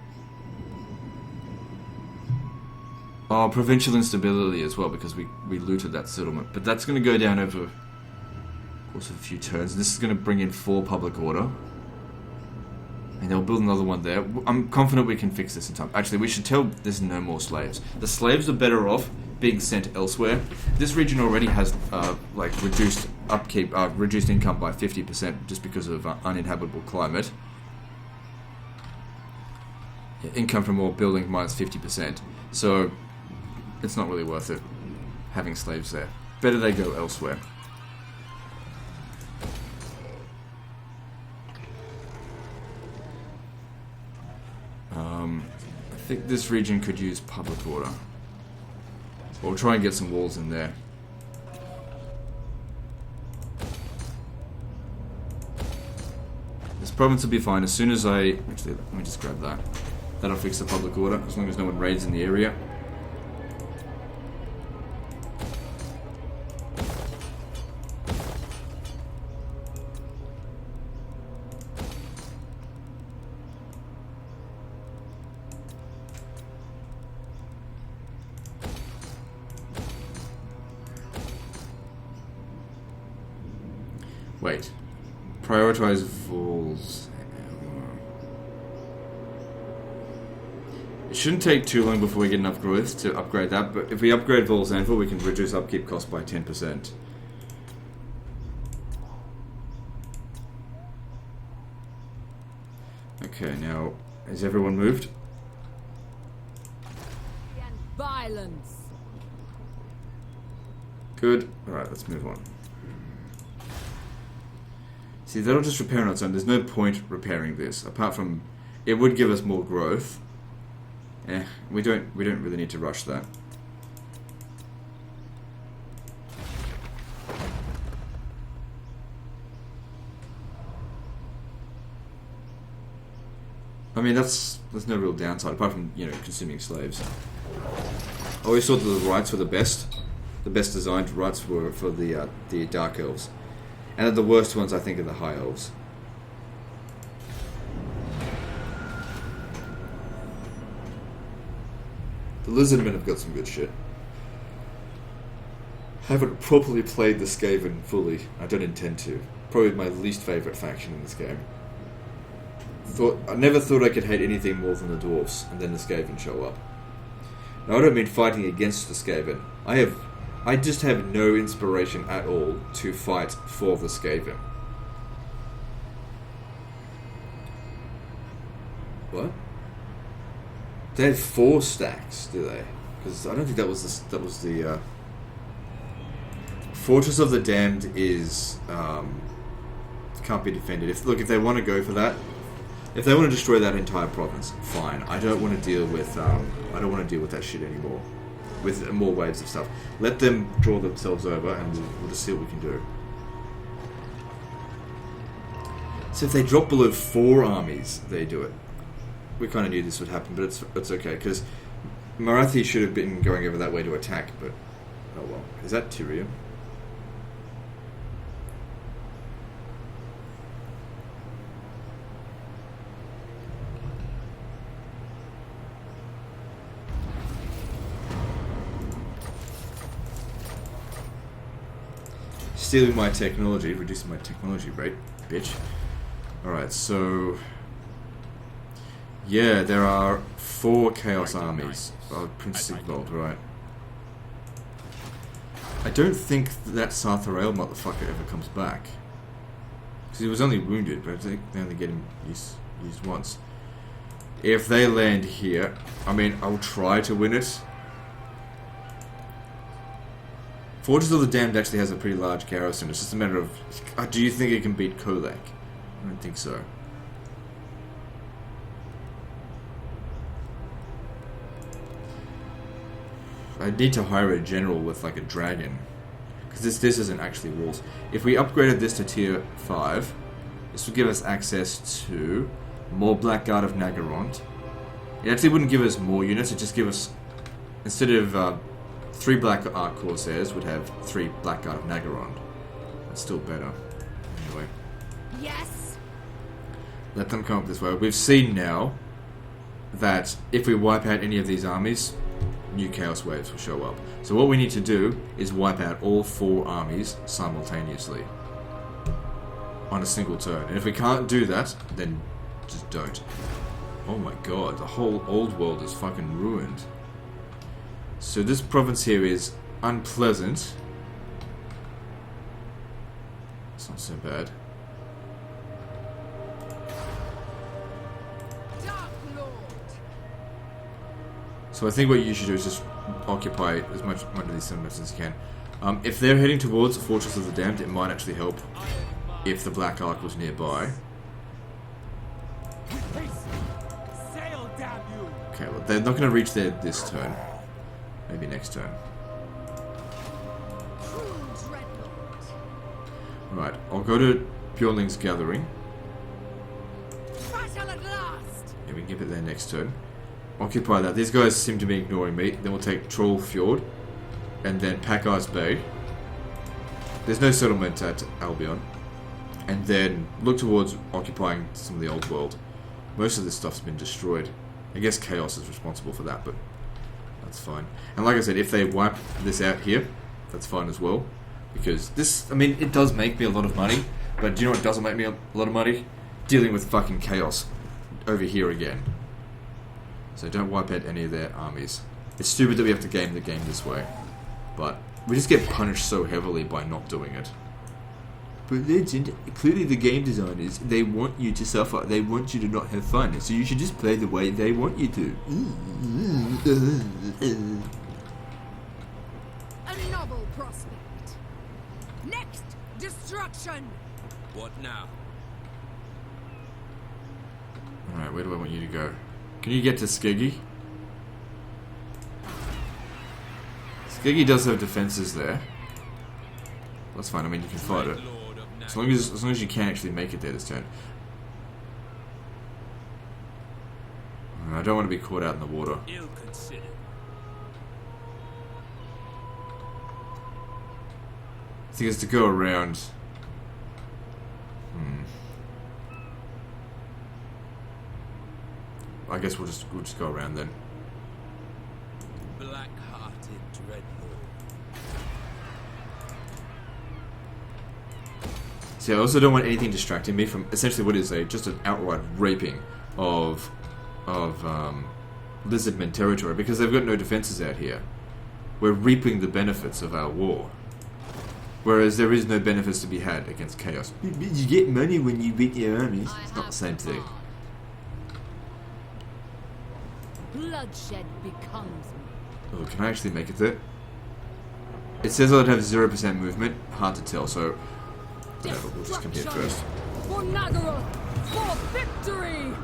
Oh, provincial instability as well, because we looted that settlement. But that's going to go down over the course of a few turns. This is going to bring in 4 public order. And they'll build another one there. I'm confident we can fix this in time. Actually, we should tell there's no more slaves. The slaves are better off being sent elsewhere. This region already has like reduced upkeep, reduced income by 50% just because of uninhabitable climate. Yeah, income from all building minus 50%. So it's not really worth it having slaves there. Better they go elsewhere. I think this region could use public order. We'll try and get some walls in there. This province will be fine as soon as I... Actually, let me just grab that. That'll fix the public order, as long as no one raids in the area. Wait. Prioritize Vols. It shouldn't take too long before we get enough growth to upgrade that, but if we upgrade Vol's Anvil, we can reduce upkeep cost by 10%. Okay, now, has everyone moved? And violence. Good. Alright, let's move on. See, that'll just repair on its own. There's no point repairing this, apart from it would give us more growth. We don't really need to rush that. I mean, there's no real downside, apart from, you know, consuming slaves. I always thought that the rights were the best designed rights were for the Dark Elves. And that the worst ones, I think, are the High Elves. The Lizardmen have got some good shit. Haven't properly played the Skaven fully. I don't intend to. Probably my least favourite faction in this game. I never thought I could hate anything more than the Dwarfs, and then the Skaven show up. Now, I don't mean fighting against the Skaven. I just have no inspiration at all to fight for the Skaven. What? They have 4 stacks, do they? Because I don't think that was the Fortress of the Damned is can't be defended. If they want to go for that, if they want to destroy that entire province, fine. I don't want to deal with that shit anymore. With more waves of stuff. Let them draw themselves over, and we'll just see what we can do. So if they drop below 4 armies, they do it. We kind of knew this would happen, but it's okay, because Marathi should have been going over that way to attack, but oh well. Is that Tyrion? Stealing my technology, reducing my technology rate, bitch. Alright, so... yeah, there are 4 Chaos armies. Oh, Prince Sigvald, right. I don't think that Sartharael motherfucker ever comes back. Because he was only wounded, but I think they only get him used once. If they land here, I mean, I'll try to win it. Fortress of the Damned actually has a pretty large garrison. It's just a matter of... do you think it can beat Kolak? I don't think so. I need to hire a general with like a dragon. Because this isn't actually walls. If we upgraded this to tier 5, this would give us access to more Blackguard of Nagarond. It actually wouldn't give us more units, it'd just give us... instead of 3 Black Ark Corsairs, would have 3 Blackguard of Nagarond. That's still better. Anyway. Yes. Let them come up this way. We've seen now that if we wipe out any of these armies, new Chaos Waves will show up. So what we need to do is wipe out all 4 armies simultaneously. On a single turn. And if we can't do that, then just don't. Oh my god, the whole old world is fucking ruined. So this province here is unpleasant. It's not so bad. Dark Lord. So I think what you should do is just occupy as much of these settlements as you can. If they're heading towards the Fortress of the Damned, it might actually help if the Black Ark was nearby. Okay, well, they're not going to reach there this turn. Maybe next turn. Right, I'll go to Bjornling's Gathering. Battle at last. Yeah, we can get it there next turn. Occupy that. These guys seem to be ignoring me. Then we'll take Troll Fjord. And then Packar's Bay. There's no settlement at Albion. And then look towards occupying some of the old world. Most of this stuff's been destroyed. I guess Chaos is responsible for that, but that's fine. And like I said, if they wipe this out here, that's fine as well. Because this, I mean, it does make me a lot of money, But do you know what doesn't make me a lot of money? Dealing with fucking chaos over here again. So don't wipe out any of their armies. It's stupid that we have to game the game this way. But we just get punished so heavily by not doing it. But Legend, clearly the game designers, they want you to suffer. They want you to not have fun. So you should just play the way they want you to. A novel prospect. Next, destruction. What now? Alright, where do I want you to go? Can you get to Skeggy? Skeggy does have defenses there. That's fine, I mean you can fight it. As long as you can actually make it there this turn. I don't want to be caught out in the water. Ill considered. I think it's to go around. I guess we'll just go around then. Black-hearted dreadlord. See, I also don't want anything distracting me from essentially what is just an outright raping of lizardmen territory, because they've got no defenses out here. We're reaping the benefits of our war. Whereas there is no benefits to be had against chaos. You get money when you beat your armies. It's not the same thing. Bloodshed becomes me. Oh, can I actually make it there? It says I'd have 0% movement. Hard to tell, so whatever, we'll just come here first. For Nagaroth, for victory!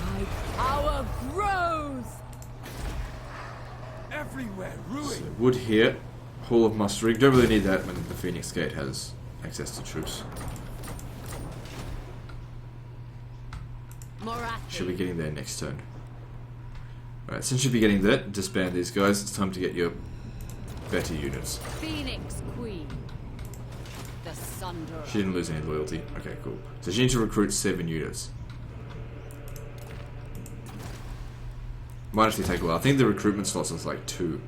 My power grows! Everywhere, So ruin. wood here, Hall of Mustering. Don't really need that when the Phoenix Gate has access to troops. Morathi. Should be getting there next turn. Alright, since you'll be getting that, disband these guys. It's time to get your better units. Phoenix Queen. The Sunderer. She didn't lose any loyalty. Okay, cool. So she needs to recruit 7 units. Might actually take a while. I think the recruitment slots is like 2.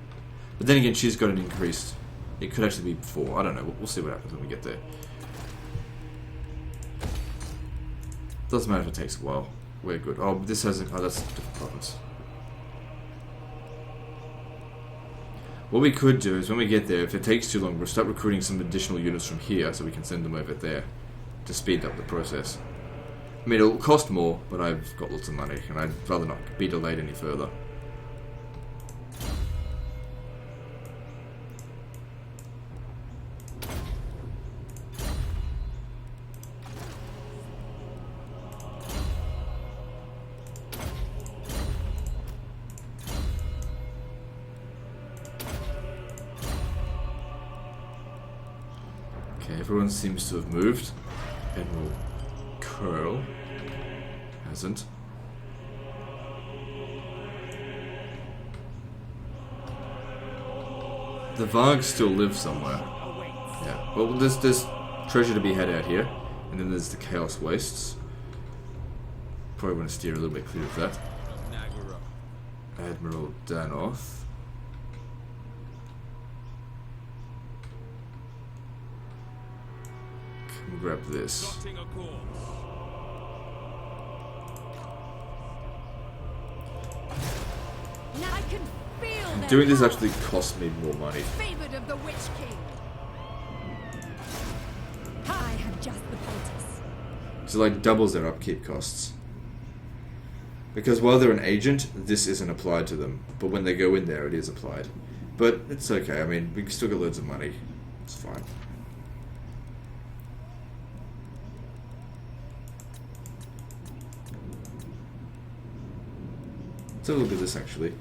But then again, she's got an increased... It could actually be 4. I don't know. We'll see what happens when we get there. Doesn't matter if it takes a while. We're good. Oh, this hasn't... Oh, that's a different province. What we could do is when we get there, if it takes too long, we'll start recruiting some additional units from here so we can send them over there to speed up the process. I mean, it'll cost more, but I've got lots of money, and I'd rather not be delayed any further. Okay, everyone seems to have moved. Admiral Curl hasn't. The Vargs still live somewhere. Yeah, well, there's treasure to be had out here, and then there's the Chaos Wastes. Probably want to steer a little bit clear of that. Admiral Danoth. Come grab this. Plotting a course. Now I can feel their Doing this power. actually costs me more money. Favored of the Witch King. I have just the poultice. So like doubles their upkeep costs. Because while they're an agent, this isn't applied to them. But when they go in there, it is applied. But it's okay. I mean, we can still get loads of money. It's fine. Let's have a look at this actually.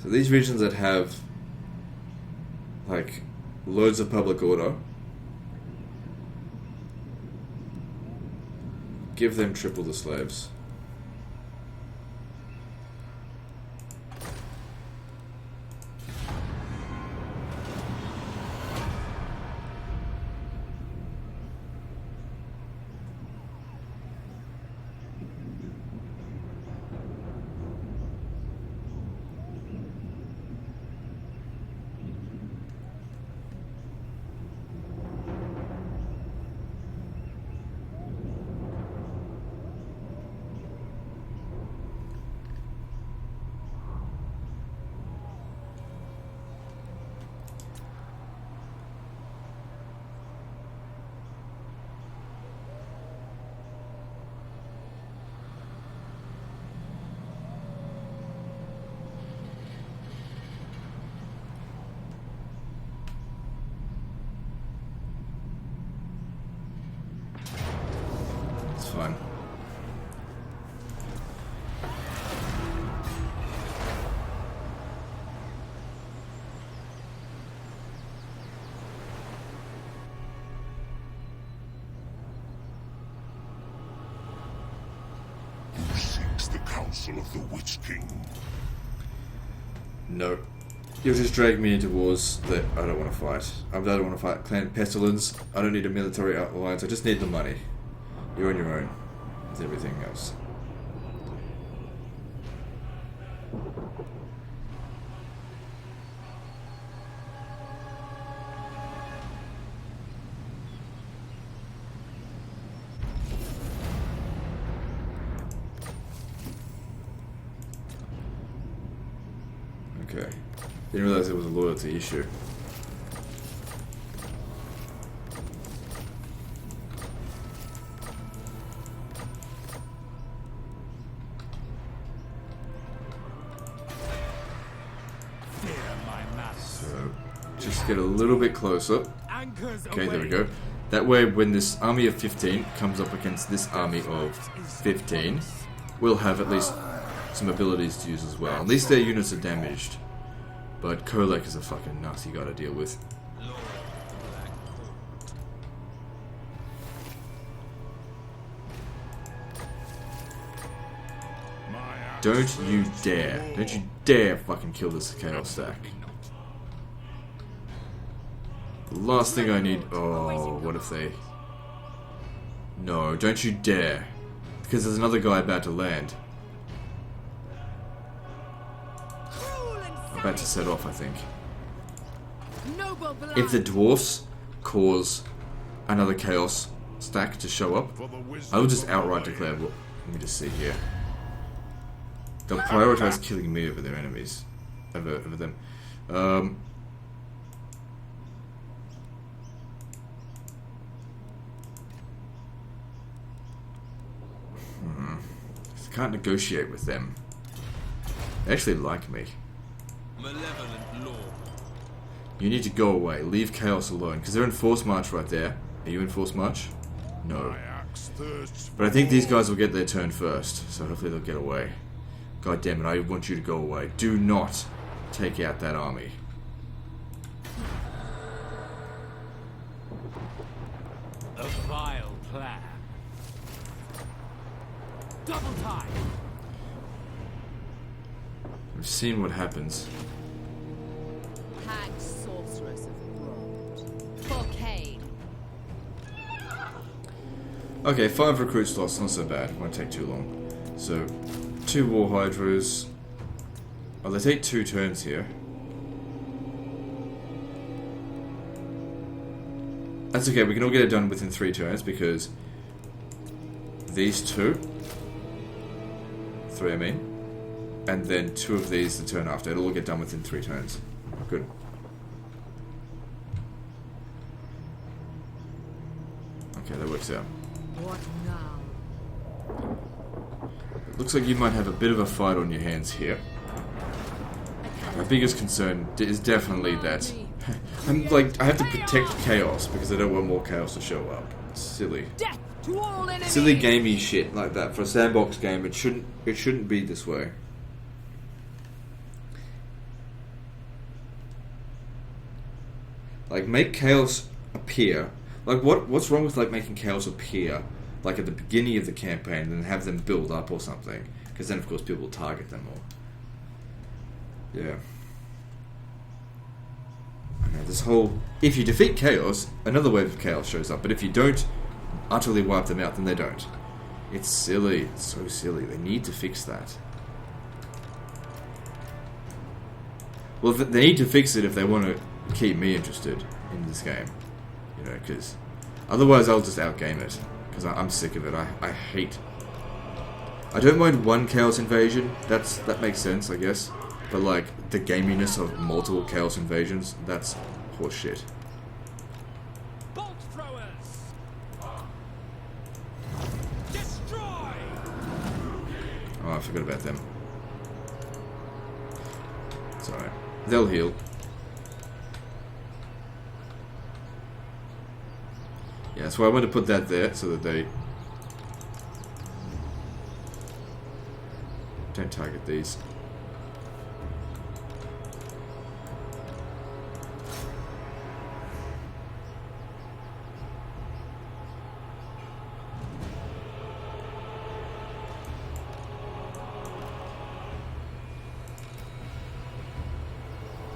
So these regions that have like loads of public order, give them triple the slaves. council of the Witch King. No. You'll just drag me into wars that I don't want to fight. I don't want to fight Clan Pestilence. I don't need a military alliance. I just need the money. You're on your own with everything else. Okay. Didn't realize it was a loyalty issue. Fear my master. So, just get a little bit closer. Anchors Okay, there we away. go. That way, when this army of 15 comes up against this army of 15, we'll have at least some abilities to use as well. At least their units are damaged. But Kolek is a fucking nut you gotta deal with. Don't you dare. Don't you dare fucking kill this Chaos Stack. The last thing I need... Oh, what if they... No, don't you dare. Because there's another guy about to land. About to set off, I think. Noble blood. If the dwarfs cause another Chaos Stack to show up, I will just outright declare... Well, let me just see here. They'll prioritize killing me over their enemies. Over them. I can't negotiate with them. They actually like me. Malevolent law. You need to go away. Leave Chaos alone. Because they're in force march right there. Are you in force march? No. My axe thirsts But I think these guys will get their turn first. So hopefully they'll get away. God damn it, I want you to go away. Do not take out that army. A vile plan. Double time. I've seen what happens. Hag sorceress of Broad. For Cain. Okay, 5 recruit slots, not so bad. Won't take too long. So, 2 War Hydras. Oh, they take 2 turns here. That's okay, we can all get it done within 3 turns because these 2, 3 I mean, and then 2 of these the turn after. It'll all get done within 3 turns. Good. Okay, that works out. What now? It looks like you might have a bit of a fight on your hands here. My biggest concern is definitely that I have to protect chaos because I don't want more chaos to show up. It's silly. Death to all enemies. Silly gamey shit like that for a sandbox game. It shouldn't be this way. Like, make chaos appear. Like, what's wrong with like making chaos appear like at the beginning of the campaign and then have them build up or something? Because then of course people will target them more. Yeah. Okay, this whole... If you defeat chaos, another wave of chaos shows up. But if you don't utterly wipe them out, then they don't. It's silly. It's so silly. They need to fix that. Well, they need to fix it if they want to keep me interested in this game. You know, because otherwise I'll just outgame it. Because I'm sick of it. I hate... I don't mind one chaos invasion. That makes sense, I guess. But like, the gaminess of multiple chaos invasions, that's horseshit. Bolt throwers. Destroy. Oh, I forgot about them. It's alright. They'll heal. Yeah, that's why I want to put that there, so that they don't target these.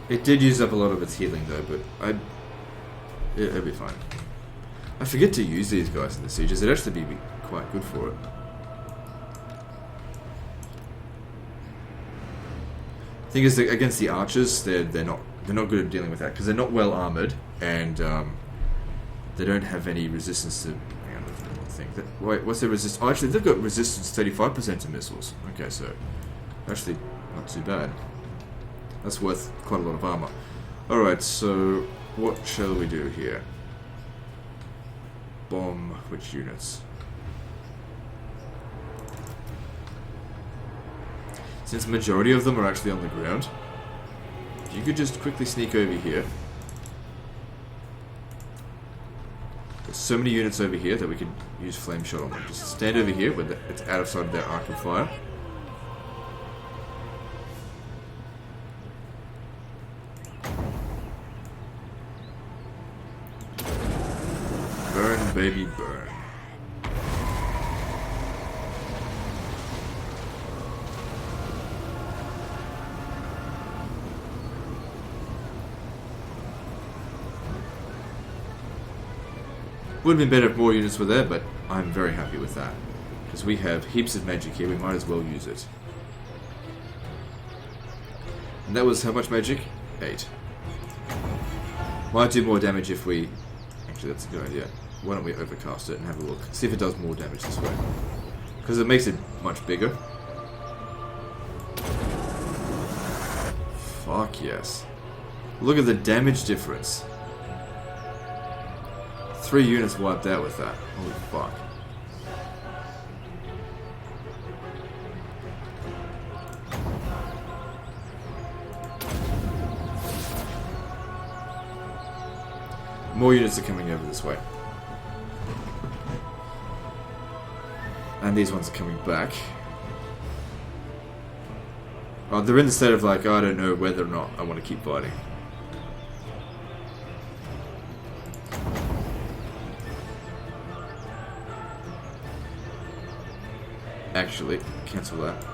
It did use up a lot of its healing though, but it'll be fine. I forget to use these guys in the sieges. It'd actually be quite good for it. Thing is, that against the archers, they're not good at dealing with that because they're not well armored and they don't have any resistance to. Hang on, I think that. Wait, what's their resistance? Oh, actually, they've got resistance 35% to missiles. Okay, so actually not too bad. That's worth quite a lot of armor. All right, so what shall we do here? Bomb which units? Since the majority of them are actually on the ground, if you could just quickly sneak over here. There's so many units over here that we could use flame shot on them. Just stand over here when it's out of sight of their arc of fire. Burn, baby, burn. Would have been better if more units were there, but I'm very happy with that. Because we have heaps of magic here, we might as well use it. And that was how much magic? 8. Might do more damage if we... Actually, that's a good idea. Why don't we overcast it and have a look. See if it does more damage this way. Because it makes it much bigger. Fuck yes. Look at the damage difference. 3 units wiped out with that. Holy fuck. More units are coming over this way. And these ones are coming back. Oh, they're in the state of like, I don't know whether or not I want to keep fighting. Actually, cancel that.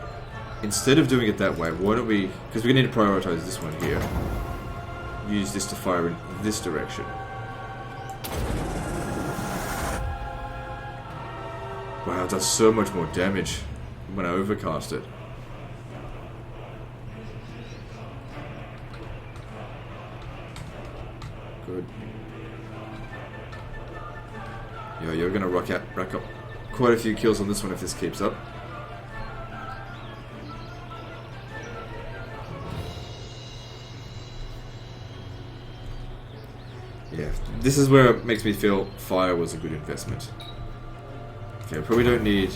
Instead of doing it that way, why don't we... Because we need to prioritize this one here. Use this to fire in this direction. Wow, it does so much more damage when I overcast it. Good. Yo, you're gonna rack up quite a few kills on this one if this keeps up. Yeah, this is where it makes me feel fire was a good investment. Okay, probably don't need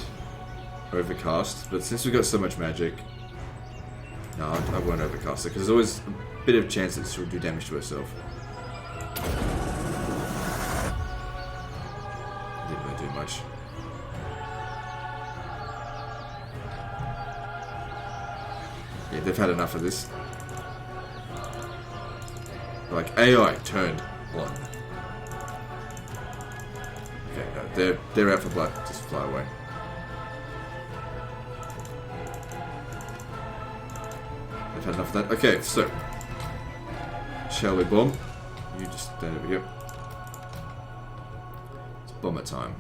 overcast, but since we've got so much magic, no, I won't overcast it because there's always a bit of chance that she'll do damage to herself. Didn't really do much. Yeah, they've had enough of this. Like, AI turned on. Okay, no, they're out for blood. Just fly away. They've had enough of that. Okay, so shall we bomb? You just stand over here. It's bomber time.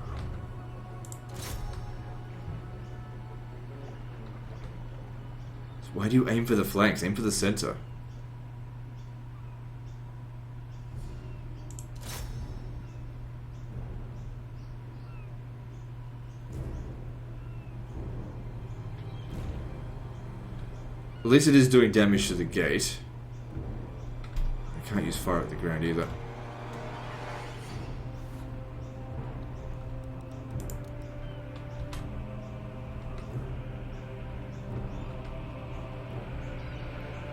Why do you aim for the flanks? Aim for the center. At least it is doing damage to the gate. I can't use fire at the ground either.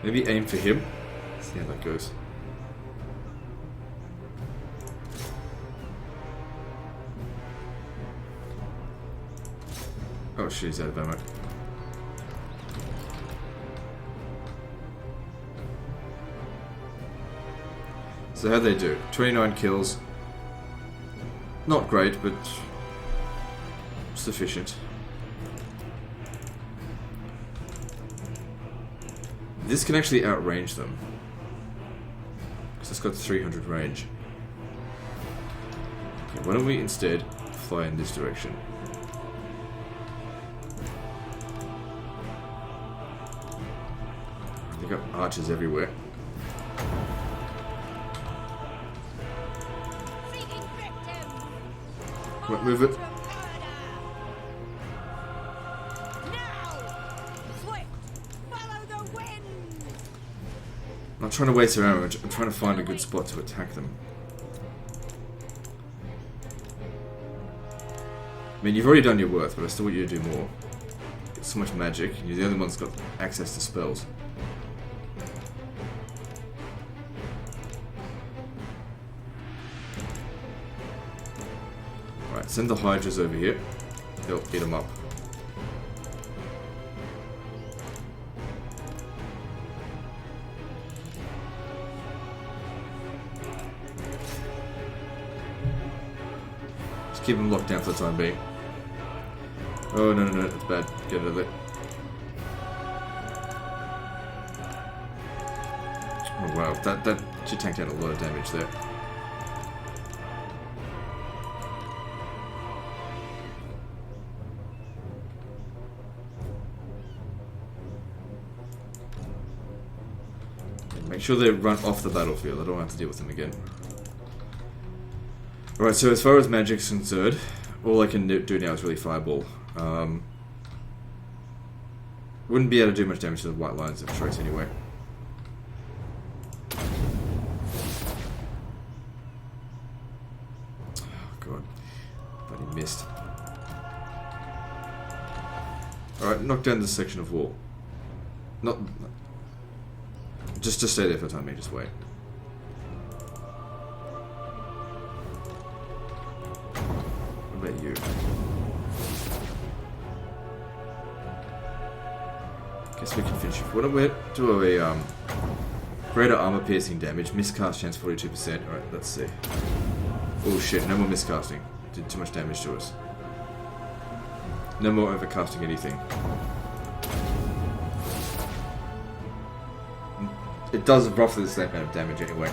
Maybe aim for him. See how that goes. Oh shit, he's out of ammo. So how'd they do? 29 kills. Not great, but sufficient. This can actually outrange them. got 300 range. Okay, why don't we instead fly in this direction? They got archers everywhere. Right, move it. I'm not trying to waste around, I'm trying to find a good spot to attack them. I mean, you've already done your worth, but I still want you to do more. Get so much magic, and you're the only one that's got access to spells. Alright, send the Hydras over here. They'll eat them up. Just keep them locked down for the time being. Oh, no, that's bad. Get out of there. Oh, wow. That she tanked out a lot of damage there. Make sure they run off the battlefield. I don't have to deal with them again. Alright, so as far as magic's concerned, all I can do now is really fireball. Wouldn't be able to do much damage to the white lines of choice anyway. Oh god. But he missed. Alright, knock down this section of wall. Not... Just stay there for the time being, just wait. What about you? Guess we can finish it. What about do a greater armor piercing damage, miscast chance 42%. Alright, let's see. Oh shit, no more miscasting. Did too much damage to us. No more overcasting anything. It does roughly the same amount of damage anyway.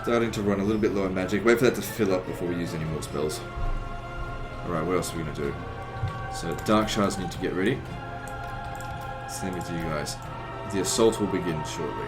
Starting to run a little bit low on magic. Wait for that to fill up before we use any more spells. Alright, what else are we going to do? So, Dark Shards need to get ready. Same with you guys. The assault will begin shortly.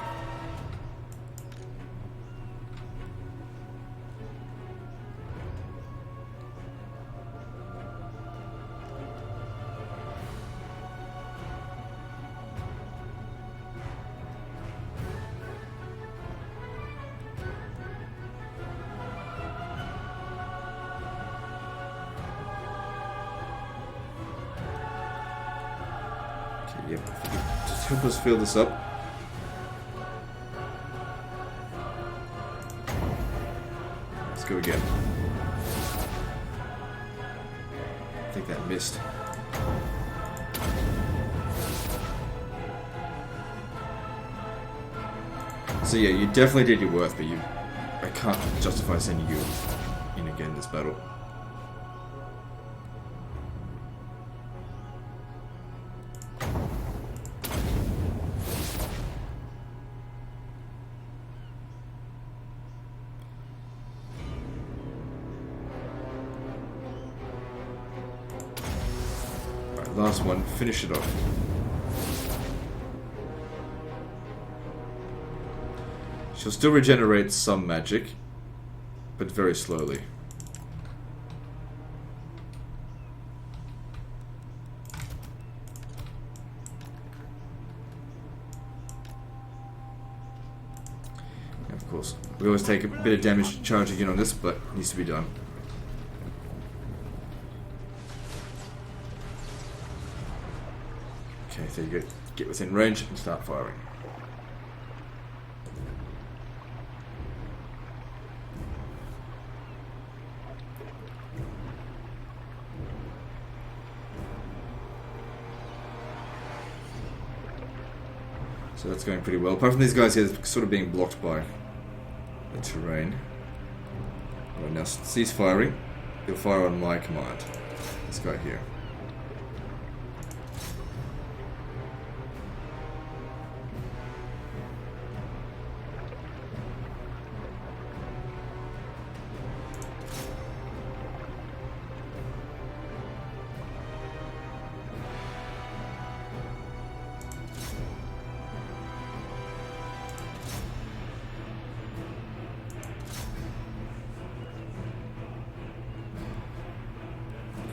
Okay, yep. Just help us fill this up. Go again. I think that missed. So yeah, you definitely did your worth, but I can't justify sending you in again this battle. Last one, finish it off. She'll still regenerate some magic, but very slowly. And of course, we always take a bit of damage charging in on this, but it needs to be done. Okay, so you get within range and start firing. So that's going pretty well. Apart from these guys here, sort of being blocked by the terrain. Alright, now cease firing. You'll fire on my command. This guy here.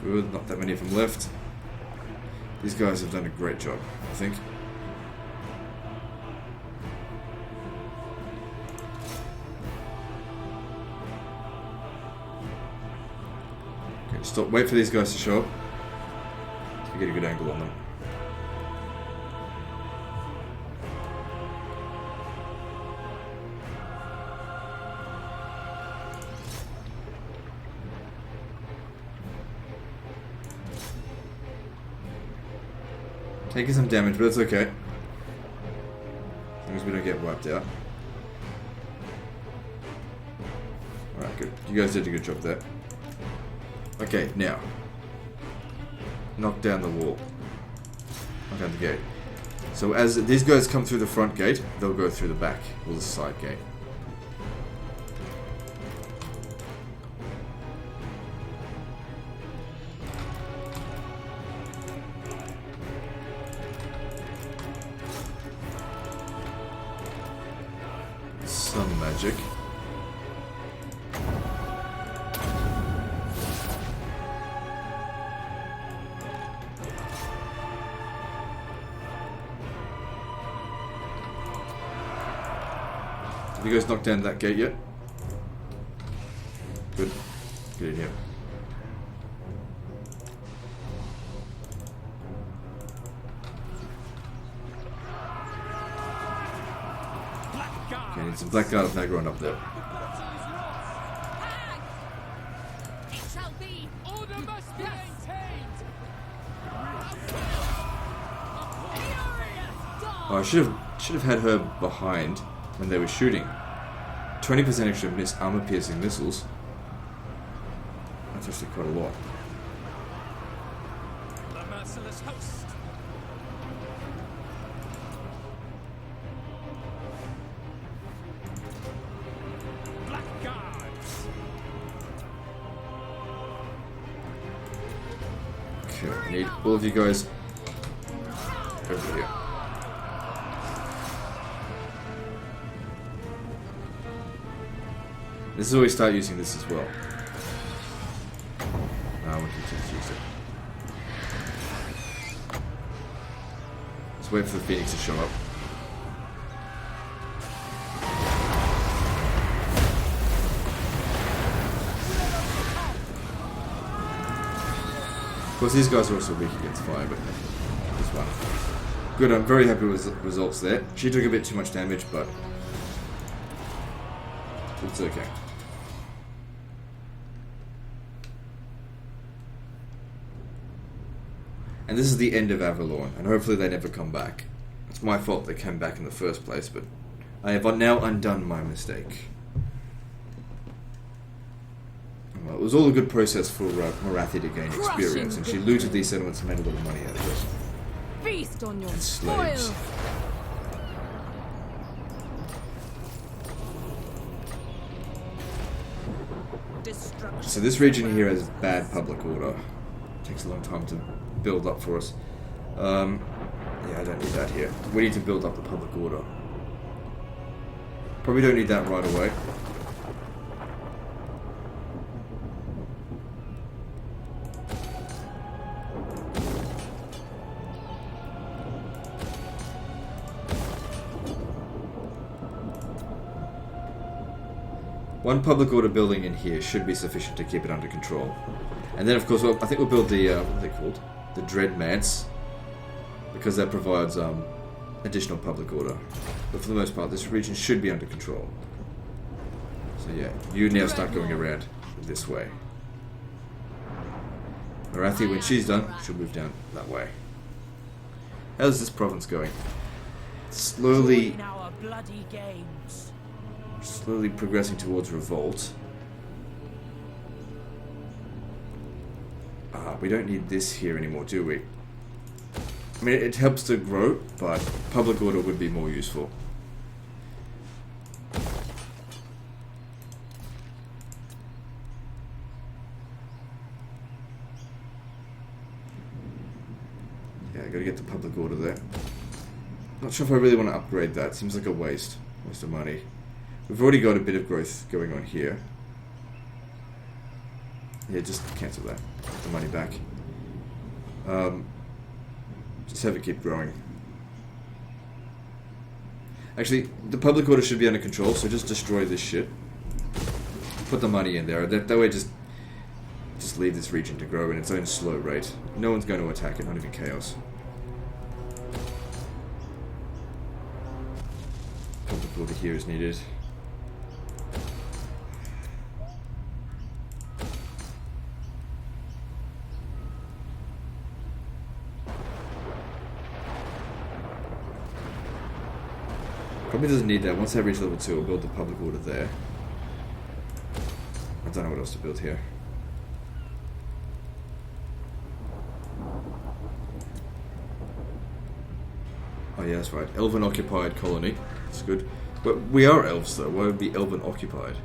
Good, not that many of them left. These guys have done a great job, I think. Okay, stop, wait for these guys to show up. So we get a good angle on them. Taking some damage, but it's okay. As long as we don't get wiped out. Alright, good. You guys did a good job there. Okay, now. Knock down the wall. Knock down the gate. So as these guys come through the front gate, they'll go through the back, or the side gate. Some magic. Have you guys knocked down that gate yet? Good. Get in here. Okay, need some Blackguard of Nagron up there. It shall be. Order must be maintained. Oh, I should have had her behind when they were shooting. 20% extra miss armor-piercing missiles. That's actually quite a lot. The merciless host. Blackguards. Okay, I need all of you guys over here. This is where we start using this as well. I want you to use it. Let's wait for the Phoenix to show up. Of course, these guys are also weak against fire, but this one. Good, I'm very happy with the results there. She took a bit too much damage, but it's okay. And this is the end of Avalon, and hopefully they never come back. It's my fault they came back in the first place, but I have now undone my mistake. Well, it was all a good process for Morathi to gain experience, and she looted these settlements and made a lot of money out of it. Feast on your And slaves. spoils. Destruction. So this region here has bad public order. It takes a long time to build up for us. Yeah, I don't need that here. We need to build up the public order. Probably don't need that right away. One public order building in here should be sufficient to keep it under control. And then, of course, I think we'll build the, what are they called? The Dread Manse. Because that provides additional public order. But for the most part, this region should be under control. So yeah, you now start going around this way. Morathi, when she's done, she'll move down that way. How's this province going? slowly, Join our bloody games. slowly progressing towards revolt. We don't need this here anymore, do we? I mean, it helps to grow, but public order would be more useful. Yeah, I gotta get the public order there. Not sure if I really want to upgrade that. Seems like a waste of money. We've already got a bit of growth going on here. Yeah, just cancel that. Get the money back. Just have it keep growing. Actually, the public order should be under control, so just destroy this shit. Put the money in there. That way just leave this region to grow in its own slow rate. No one's going to attack it, not even Chaos. Public order here is needed. Probably doesn't need that. Once I reach level 2, I'll build the public order there. I don't know what else to build here. Oh yeah, that's right. Elven occupied colony. That's good. But we are elves though. Why would we be elven occupied?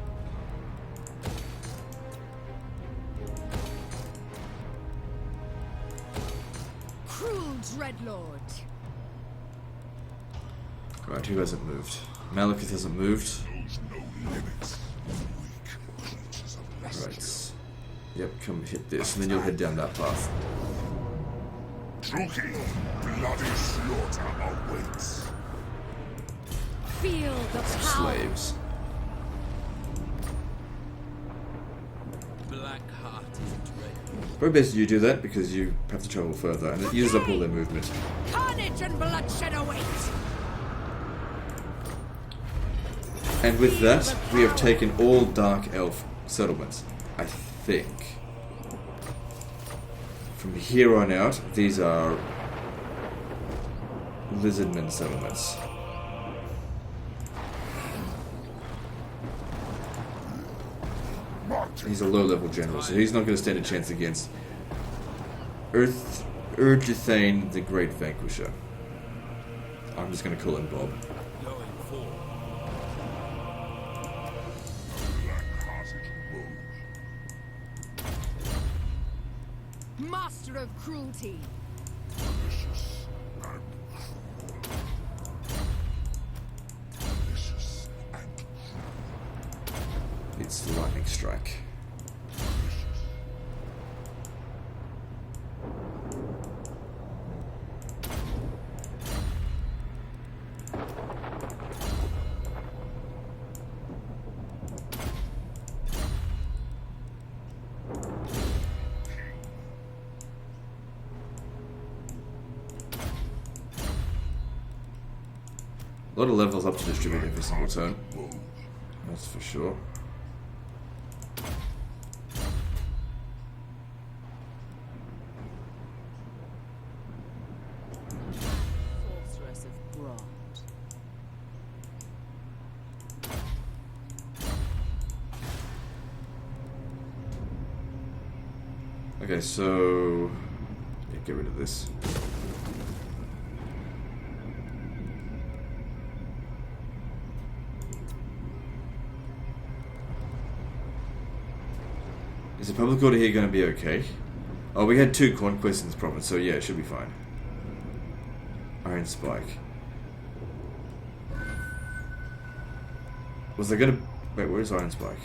Cruel Dreadlord. Right, who hasn't moved? Malekith hasn't moved. Knows no limits. Weak creatures of Right. Lestria. Yep, come hit this, and then you'll head down that path. Druki, bloody slaughter awaits. Feel the power. Slaves. Black-hearted dread. Probably best you do that because you have to travel further, and it uses up all their movement. Carnage and bloodshed await. And with that, we have taken all Dark Elf settlements. I think. From here on out, these are Lizardmen settlements. He's a low-level general, so he's not going to stand a chance against Urgithane the Great Vanquisher. I'm just going to call him Bob. Going for. Black-hearted rogue. Master of cruelty. Vicious and cruel. Vicious and cruel. It's the lightning strike. A lot of levels up to distribute every single turn. That's for sure. Sorceress of Grant. Okay, so yeah, get rid of this. Is the public order here going to be okay? Oh, we had 2 conquests in this province, so yeah, it should be fine. Iron Spike. Was I going to... Wait, where's Iron Spike?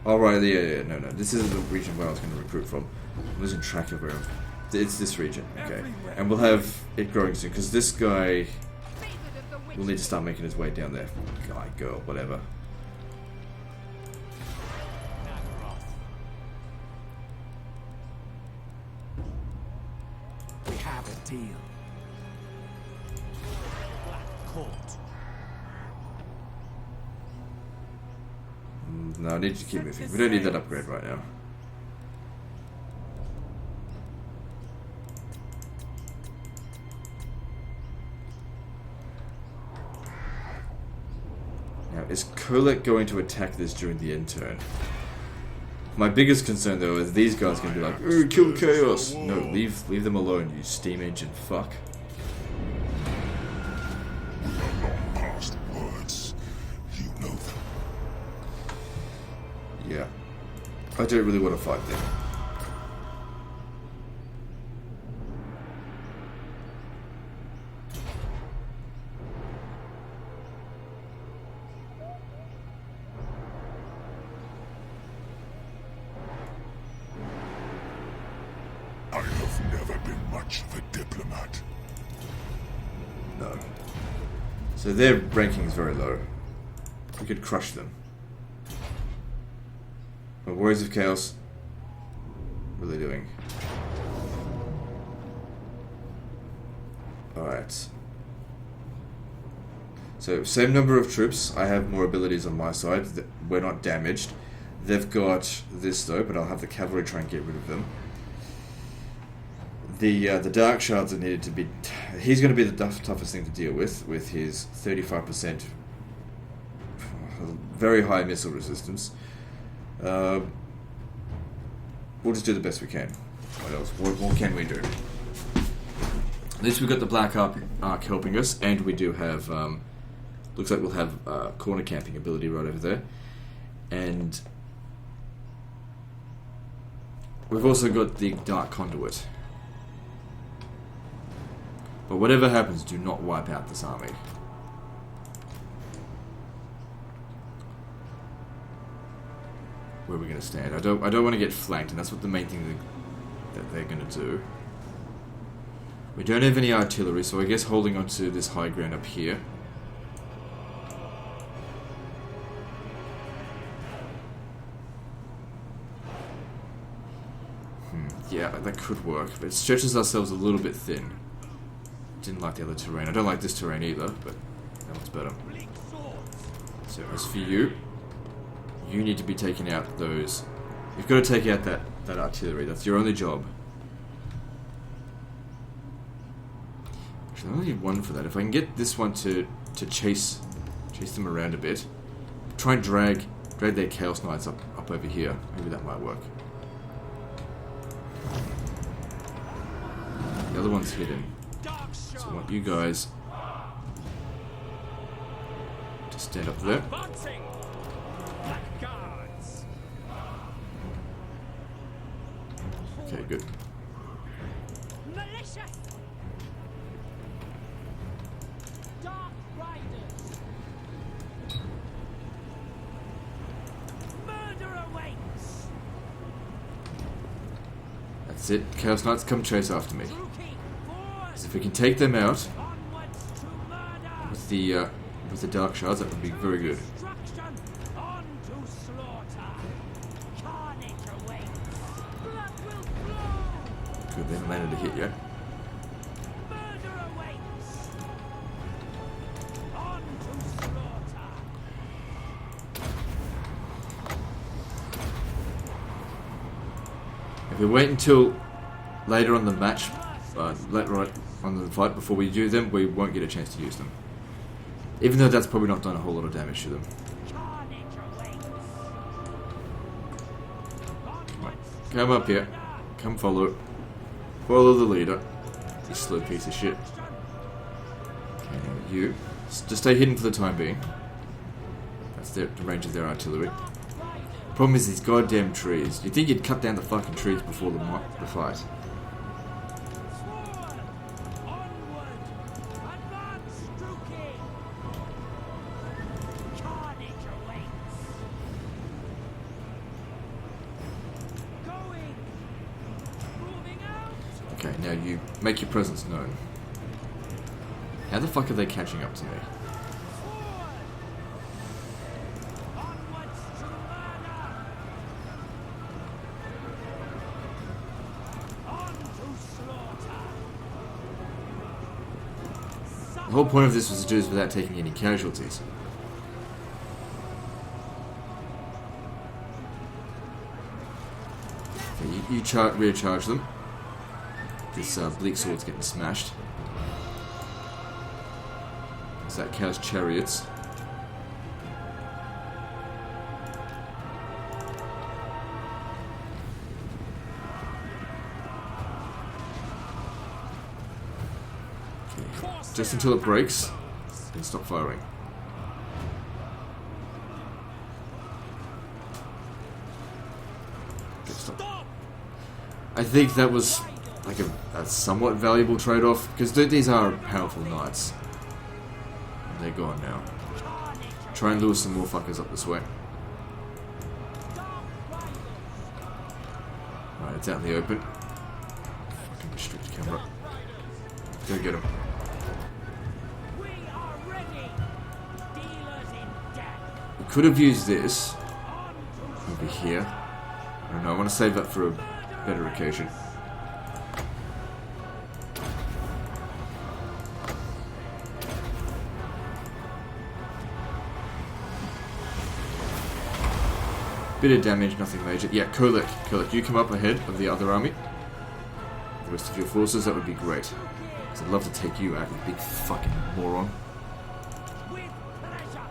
Oh, right, yeah, no. This isn't the region where I was going to recruit from. I'm losing track of where it's this region, okay. And we'll have it growing soon, because this guy will need to start making his way down there. Guy, girl, whatever. We have a deal. Black Court. No, I need to keep moving. We don't need that upgrade right now. Alright, is Kolek going to attack this during the end turn? My biggest concern though is these guys can be like, "Ooh, kill Chaos!" No, leave them alone, you steam engine fuck. We are long past words. You know them. Yeah. I don't really want to fight them. I have never been much of a diplomat. No. So their ranking is very low. We could crush them. But Warriors of Chaos, what are they doing? Alright. So, same number of troops. I have more abilities on my side. We're not damaged. They've got this though, but I'll have the cavalry try and get rid of them. The Dark Shards are needed to be... He's going to be the toughest thing to deal with his 35% very high missile resistance. We'll just do the best we can. What else? What more can we do? At least we've got the Black Ark helping us, and we do have... looks like we'll have corner camping ability right over there. And we've also got the Dark Conduit. But whatever happens, do not wipe out this army. Where are we going to stand? I don't want to get flanked, and that's what the main thing that they're going to do. We don't have any artillery, so I guess holding on to this high ground up here. Yeah, that could work, but it stretches ourselves a little bit thin. Didn't like the other terrain. I don't like this terrain either, but that one's better. So as for you, you need to be taking out those... You've got to take out that artillery. That's your only job. Actually, I only need one for that. If I can get this one to chase them around a bit, try and drag their Chaos Knights up over here. Maybe that might work. The other one's hidden. So I want you guys to stand up there. Okay, good. Malicious! Dark Riders! Murder awaits! That's it. Chaos Knights, come chase after me. Because if we can take them out with the Dark Shards, that would be very good. Good, they haven't landed a hit yet. If we wait until later on the match, later on the fight, before we do them, we won't get a chance to use them. Even though that's probably not done a whole lot of damage to them. Come up here. Come follow. Follow the leader. You slow piece of shit. Okay, now you. Just stay hidden for the time being. That's the range of their artillery. Problem is these goddamn trees. You'd think you'd cut down the fucking trees before the fight. Okay, now you make your presence known. How the fuck are they catching up to me? The whole point of this was to do this without taking any casualties. Okay, you recharge them. This Bleak Sword's getting smashed. Is that Chaos Chariots? just until it breaks, then stop firing. Okay, stop. I think that was like a somewhat valuable trade-off, because these are powerful knights. And they're gone now. Try and lure some more fuckers up this way. Alright, it's out in the open. Fucking restrict camera. Go get him. We are ready. Dealers in death. We could have used this over here. I don't know, I want to save that for a better occasion. Bit of damage, nothing major. Yeah, Kolek, you come up ahead of the other army. The rest of your forces, that would be great. Because I'd love to take you out, you big fucking moron. With pleasure.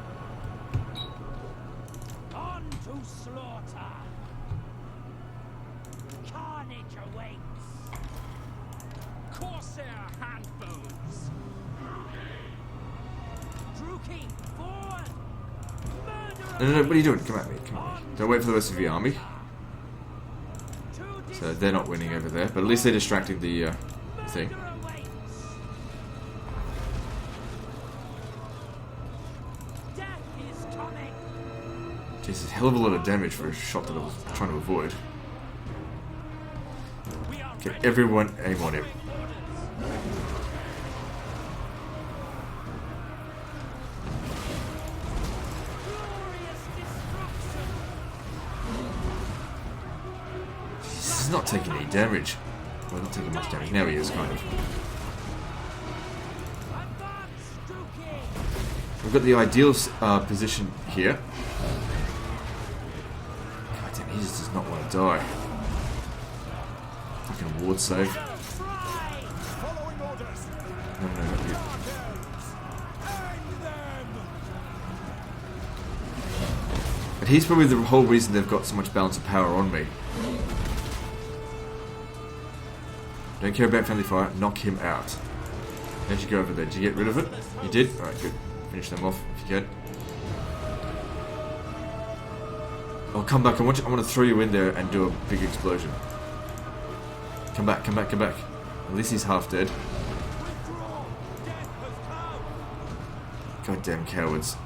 On to slaughter. Carnage awaits. Corsair handbows. Druki, forward. No, what are you doing? Come at me, come at me. Don't wait for the rest of your army. So they're not winning over there, but at least they're distracting the thing. Death is coming. Jesus, hell of a lot of damage for a shot that I was trying to avoid. Okay, everyone aim on him. He's not taking any damage. Well, not taking much damage. Now he is, kind of. We've got the ideal position here. God damn, he just does not want to die. Fucking ward save. No, not you. But he's probably the whole reason they've got so much balance of power on me. Don't care about friendly fire, knock him out. How'd you go over there? Did you get rid of it? You did? Alright, good. Finish them off if you can. Oh, come back. I want to throw you in there and do a big explosion. Come back, come back, come back. At least he's half dead. Goddamn cowards.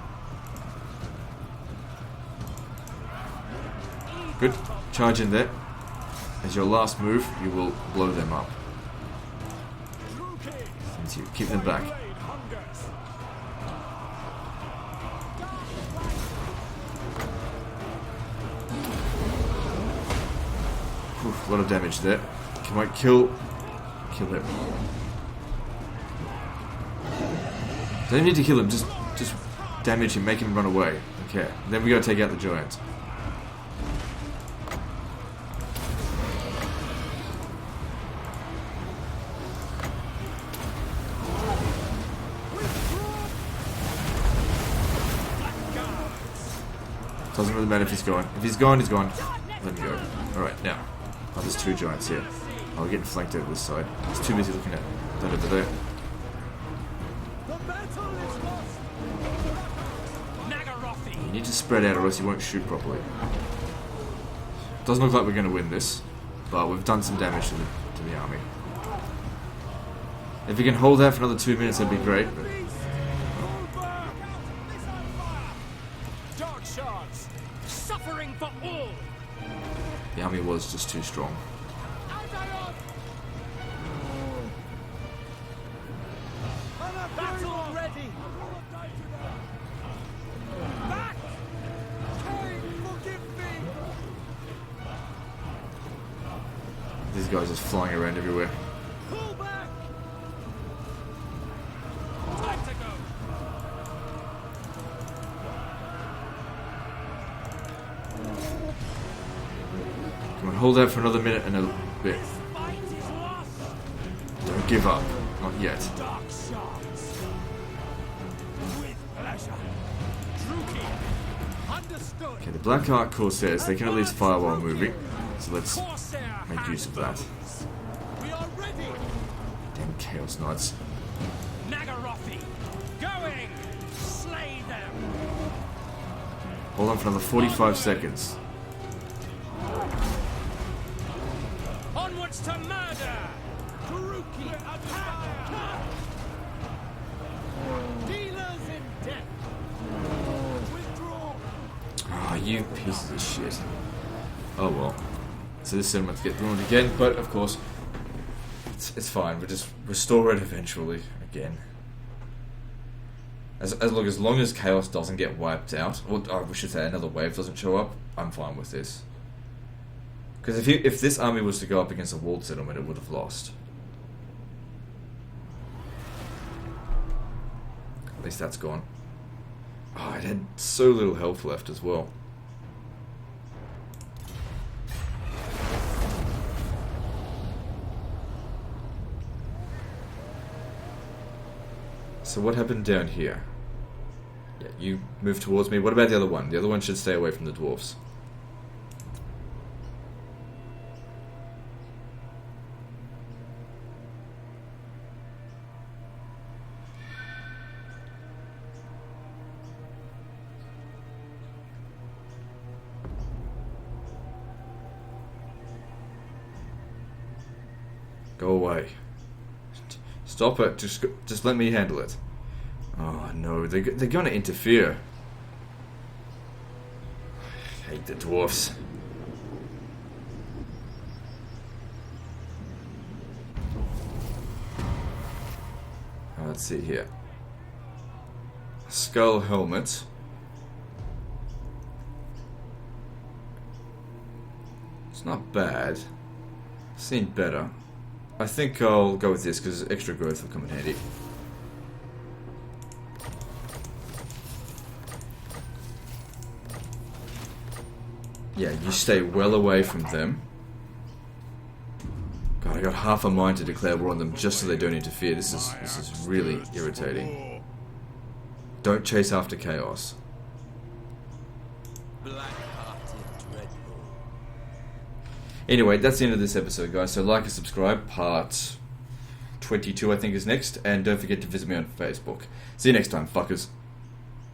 Good. Charge in there. As your last move, you will blow them up. Since you keep them back. Oof, a lot of damage there. Can I kill him? Don't need to kill him, just damage him, make him run away. Okay. Then we gotta take out the giant. Doesn't really matter if he's gone. If he's gone, he's gone. Let me go. Alright, now. Oh, there's two giants here. Oh, we're getting flanked over this side. He's too busy looking at that over there. You need to spread out or else you won't shoot properly. Doesn't look like we're going to win this, but we've done some damage to the army. If we can hold out for another 2 minutes, that'd be great, but... Dark shards. Suffering for all. The army was just too strong. Battle ready. Back. King, forgive me. These guys just flying around everywhere. Pull back. Time to go. Come on, hold out for another minute and a bit. Fight is lost. Don't give up. Not yet. Dark shards. With pleasure. Druki. Understood. Okay, the Black Ark Corsairs, they can at least fire while moving. So let's Corsair make use of that. We are ready. Damn Chaos Knights. Nagarothi! Going! Slay them! Hold on for another 45 seconds. Onwards to murder! Taruki, attack! Dealers in death! Withdraw! Oh, you pieces of shit. Oh well. So this cinema to get ruined again, but of course, it's fine. We'll just restore it eventually again. As long as Chaos doesn't get wiped out, or we should say another wave doesn't show up, I'm fine with this. Because if this army was to go up against a walled settlement, it would have lost. At least that's gone. Oh, it had so little health left as well. So what happened down here? Yeah, you move towards me. What about the other one? The other one should stay away from the dwarves. Go away. Stop it. Just let me handle it. Oh no, they're going to interfere. I hate the dwarfs. Let's see here. Skull helmet. It's not bad. I've seen better. I think I'll go with this because extra growth will come in handy. Yeah, you stay well away from them. God, I got half a mind to declare war on them just so they don't interfere. This is really irritating. Don't chase after chaos. Black-hearted dreadful. Anyway, that's the end of this episode, guys. So like and subscribe. Part 22, I think, is next. And don't forget to visit me on Facebook. See you next time, fuckers.